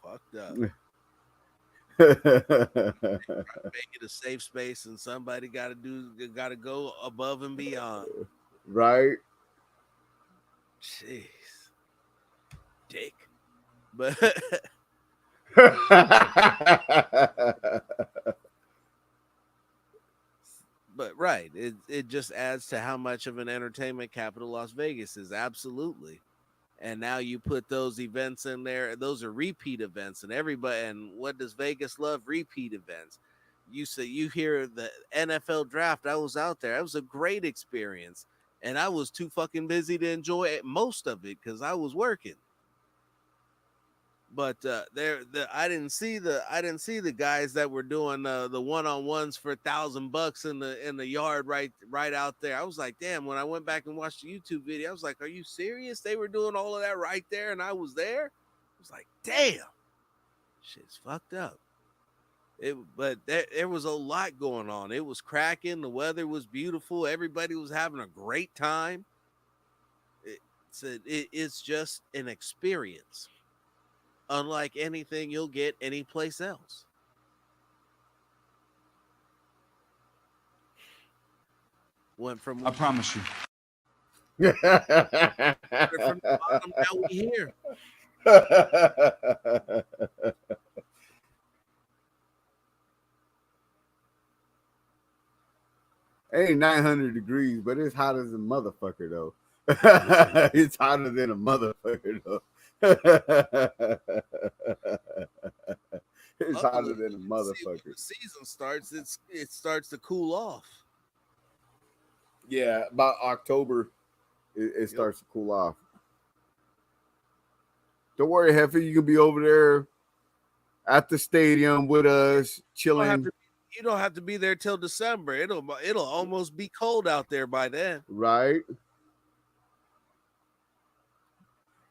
fucked up. Make it a safe space, and somebody got to go above and beyond. Right. Jeez, dick. But but right, it just adds to how much of an entertainment capital Las Vegas is. Absolutely. And now you put those events in there. Those are repeat events, and everybody. And what does Vegas love? Repeat events. You say you hear the NFL draft. I was out there. It was a great experience, and I was too fucking busy to enjoy it, most of it because I was working. But I didn't see the guys that were doing the one-on-ones for $1,000 in the yard right out there. I was like, damn. When I went back and watched the YouTube video, I was like, are you serious? They were doing all of that right there, and I was there. I was like, damn, shit's fucked up. But there was a lot going on. It was cracking. The weather was beautiful. Everybody was having a great time. It's just an experience unlike anything you'll get anyplace else. Went from I promise you. from the bottom, now we here. Ain't 900 degrees, but it's hot as a motherfucker though. It's hotter than a motherfucker though. It's hotter than a motherfucker. When the season starts, it starts to cool off. Yeah, about October, it starts to cool off. Don't worry, Hefe, you can be over there at the stadium with us, chilling. You don't have to be there till December. It'll almost be cold out there by then. Right.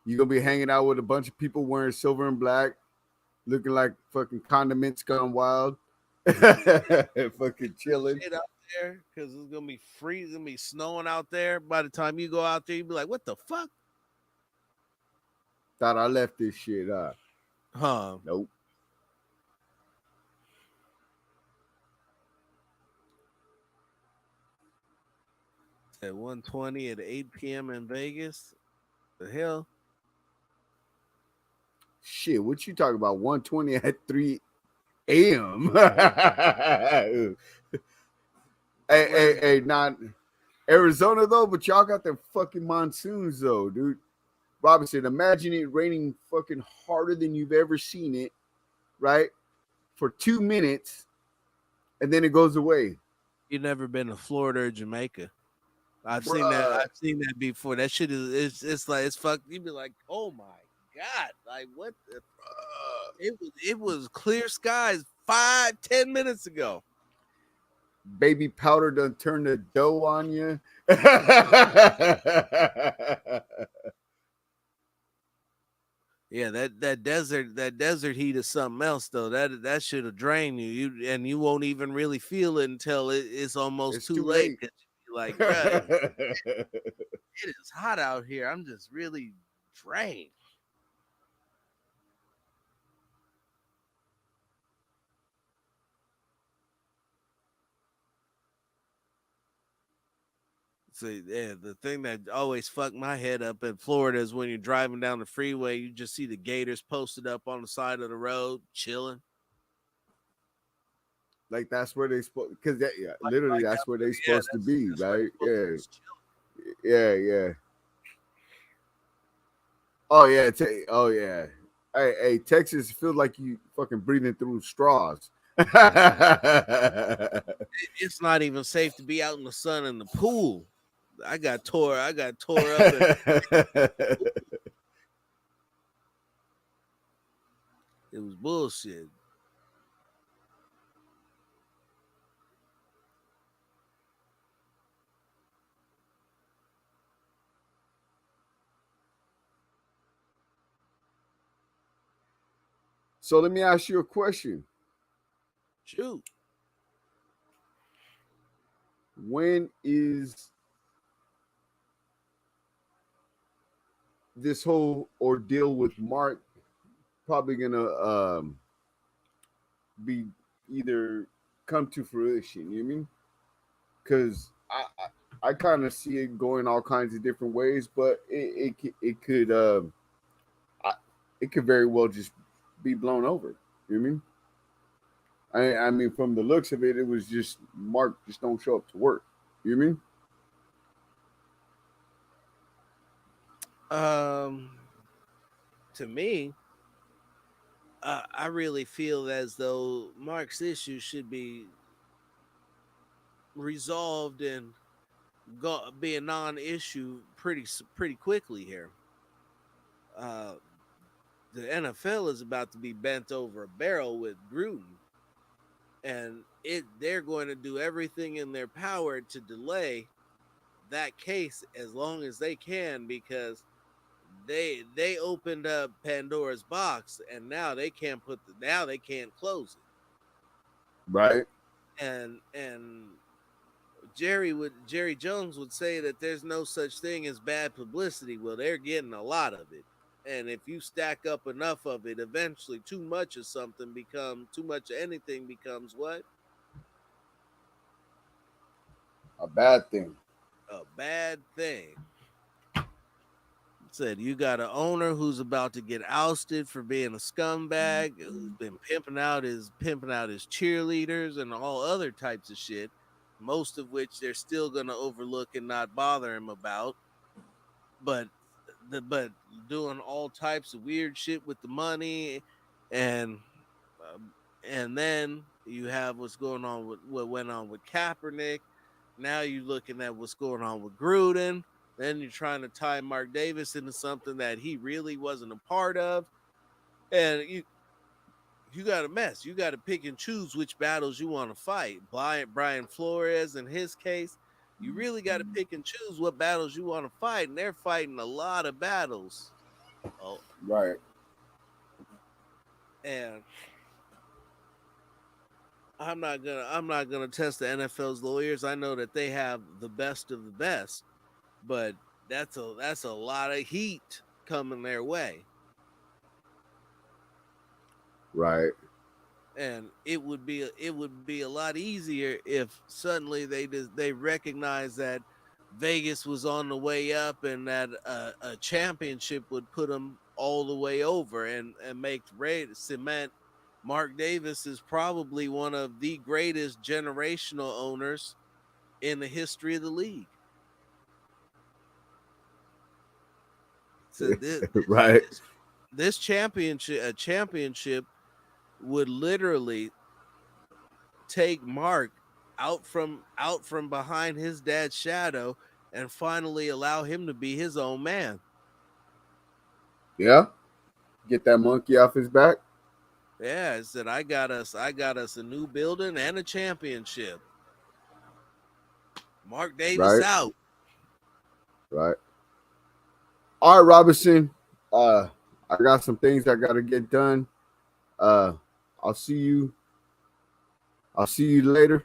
You're going to be hanging out with a bunch of people wearing silver and black, looking like fucking condiments gone wild. Fucking chilling. Shit out there because it's going to be freezing, going to be snowing out there. By the time you go out there, you'll be like, what the fuck? Thought I left this shit up. Huh. Nope. At 1:20 at 8 p.m. in Vegas. The hell? Shit, what you talking about? 1:20 at 3 a.m. hey, not Arizona though, but y'all got them fucking monsoons though, dude. Robinson, imagine it raining fucking harder than you've ever seen it, right? For 2 minutes, and then it goes away. You've never been to Florida or Jamaica. I've seen that before. That shit it's like it's fucked. You'd be like, oh my God, like what the it was clear skies 5-10 minutes ago. Baby powder done turn the dough on you. Yeah, that desert heat is something else though. That should have drained you. You won't even really feel it until it's almost too late. Like, bruh, it is hot out here. I'm just really drained. So yeah, the thing that always fucked my head up in Florida is when you're driving down the freeway, you just see the gators posted up on the side of the road, chilling. Like that's where they supposed because literally that's where they supposed to be, right? Yeah. Oh yeah. Hey, Texas feels like you fucking breathing through straws. It's not even safe to be out in the sun in the pool. I got tore up. It was bullshit. So let me ask you a question. Shoot. When is this whole ordeal with Mark probably gonna be either come to fruition? You know what I mean? Because I kind of see it going all kinds of different ways, but it could I, it could very well just be blown over. You know what I mean? I mean, from the looks of it, it was just Mark just don't show up to work. You know what I mean? To me, I really feel as though Mark's issue should be resolved and be a non-issue pretty quickly here. Uh, the NFL is about to be bent over a barrel with Gruden, and they're going to do everything in their power to delay that case as long as they can, because they opened up Pandora's box, and now they can't close it. Right. And Jerry Jones would say that there's no such thing as bad publicity. Well, they're getting a lot of it. And if you stack up enough of it, eventually too much of anything becomes what? A bad thing. A bad thing. Said you got an owner who's about to get ousted for being a scumbag, who's been pimping out his cheerleaders and all other types of shit, most of which they're still gonna overlook and not bother him about. But doing all types of weird shit with the money, and then you have what's going on with what went on with Kaepernick. Now you're looking at what's going on with Gruden. Then you're trying to tie Mark Davis into something that he really wasn't a part of, and you got a mess. You got to pick and choose which battles you want to fight. Brian Flores, in his case, you really got to pick and choose what battles you want to fight, and they're fighting a lot of battles. Oh, right. And I'm not gonna test the NFL's lawyers. I know that they have the best of the best, but that's a lot of heat coming their way. Right. And it would be a lot easier if suddenly they recognize that Vegas was on the way up, and that a championship would put them all the way over, and make cement Mark Davis is probably one of the greatest generational owners in the history of the league. So Right. this championship would literally take Mark out from behind his dad's shadow and finally allow him to be his own man. Yeah. Get that monkey off his back. Yeah, I said I got us a new building and a championship. Mark Davis Right. out. Right. All right, Robinson. I got some things I gotta get done. I'll see you later.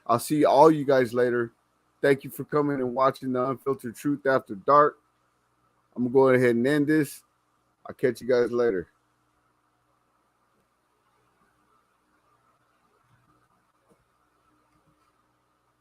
I'll see all you guys later. Thank you for coming and watching the Unfiltered Truth After Dark. I'm gonna go ahead and end this. I'll catch you guys later.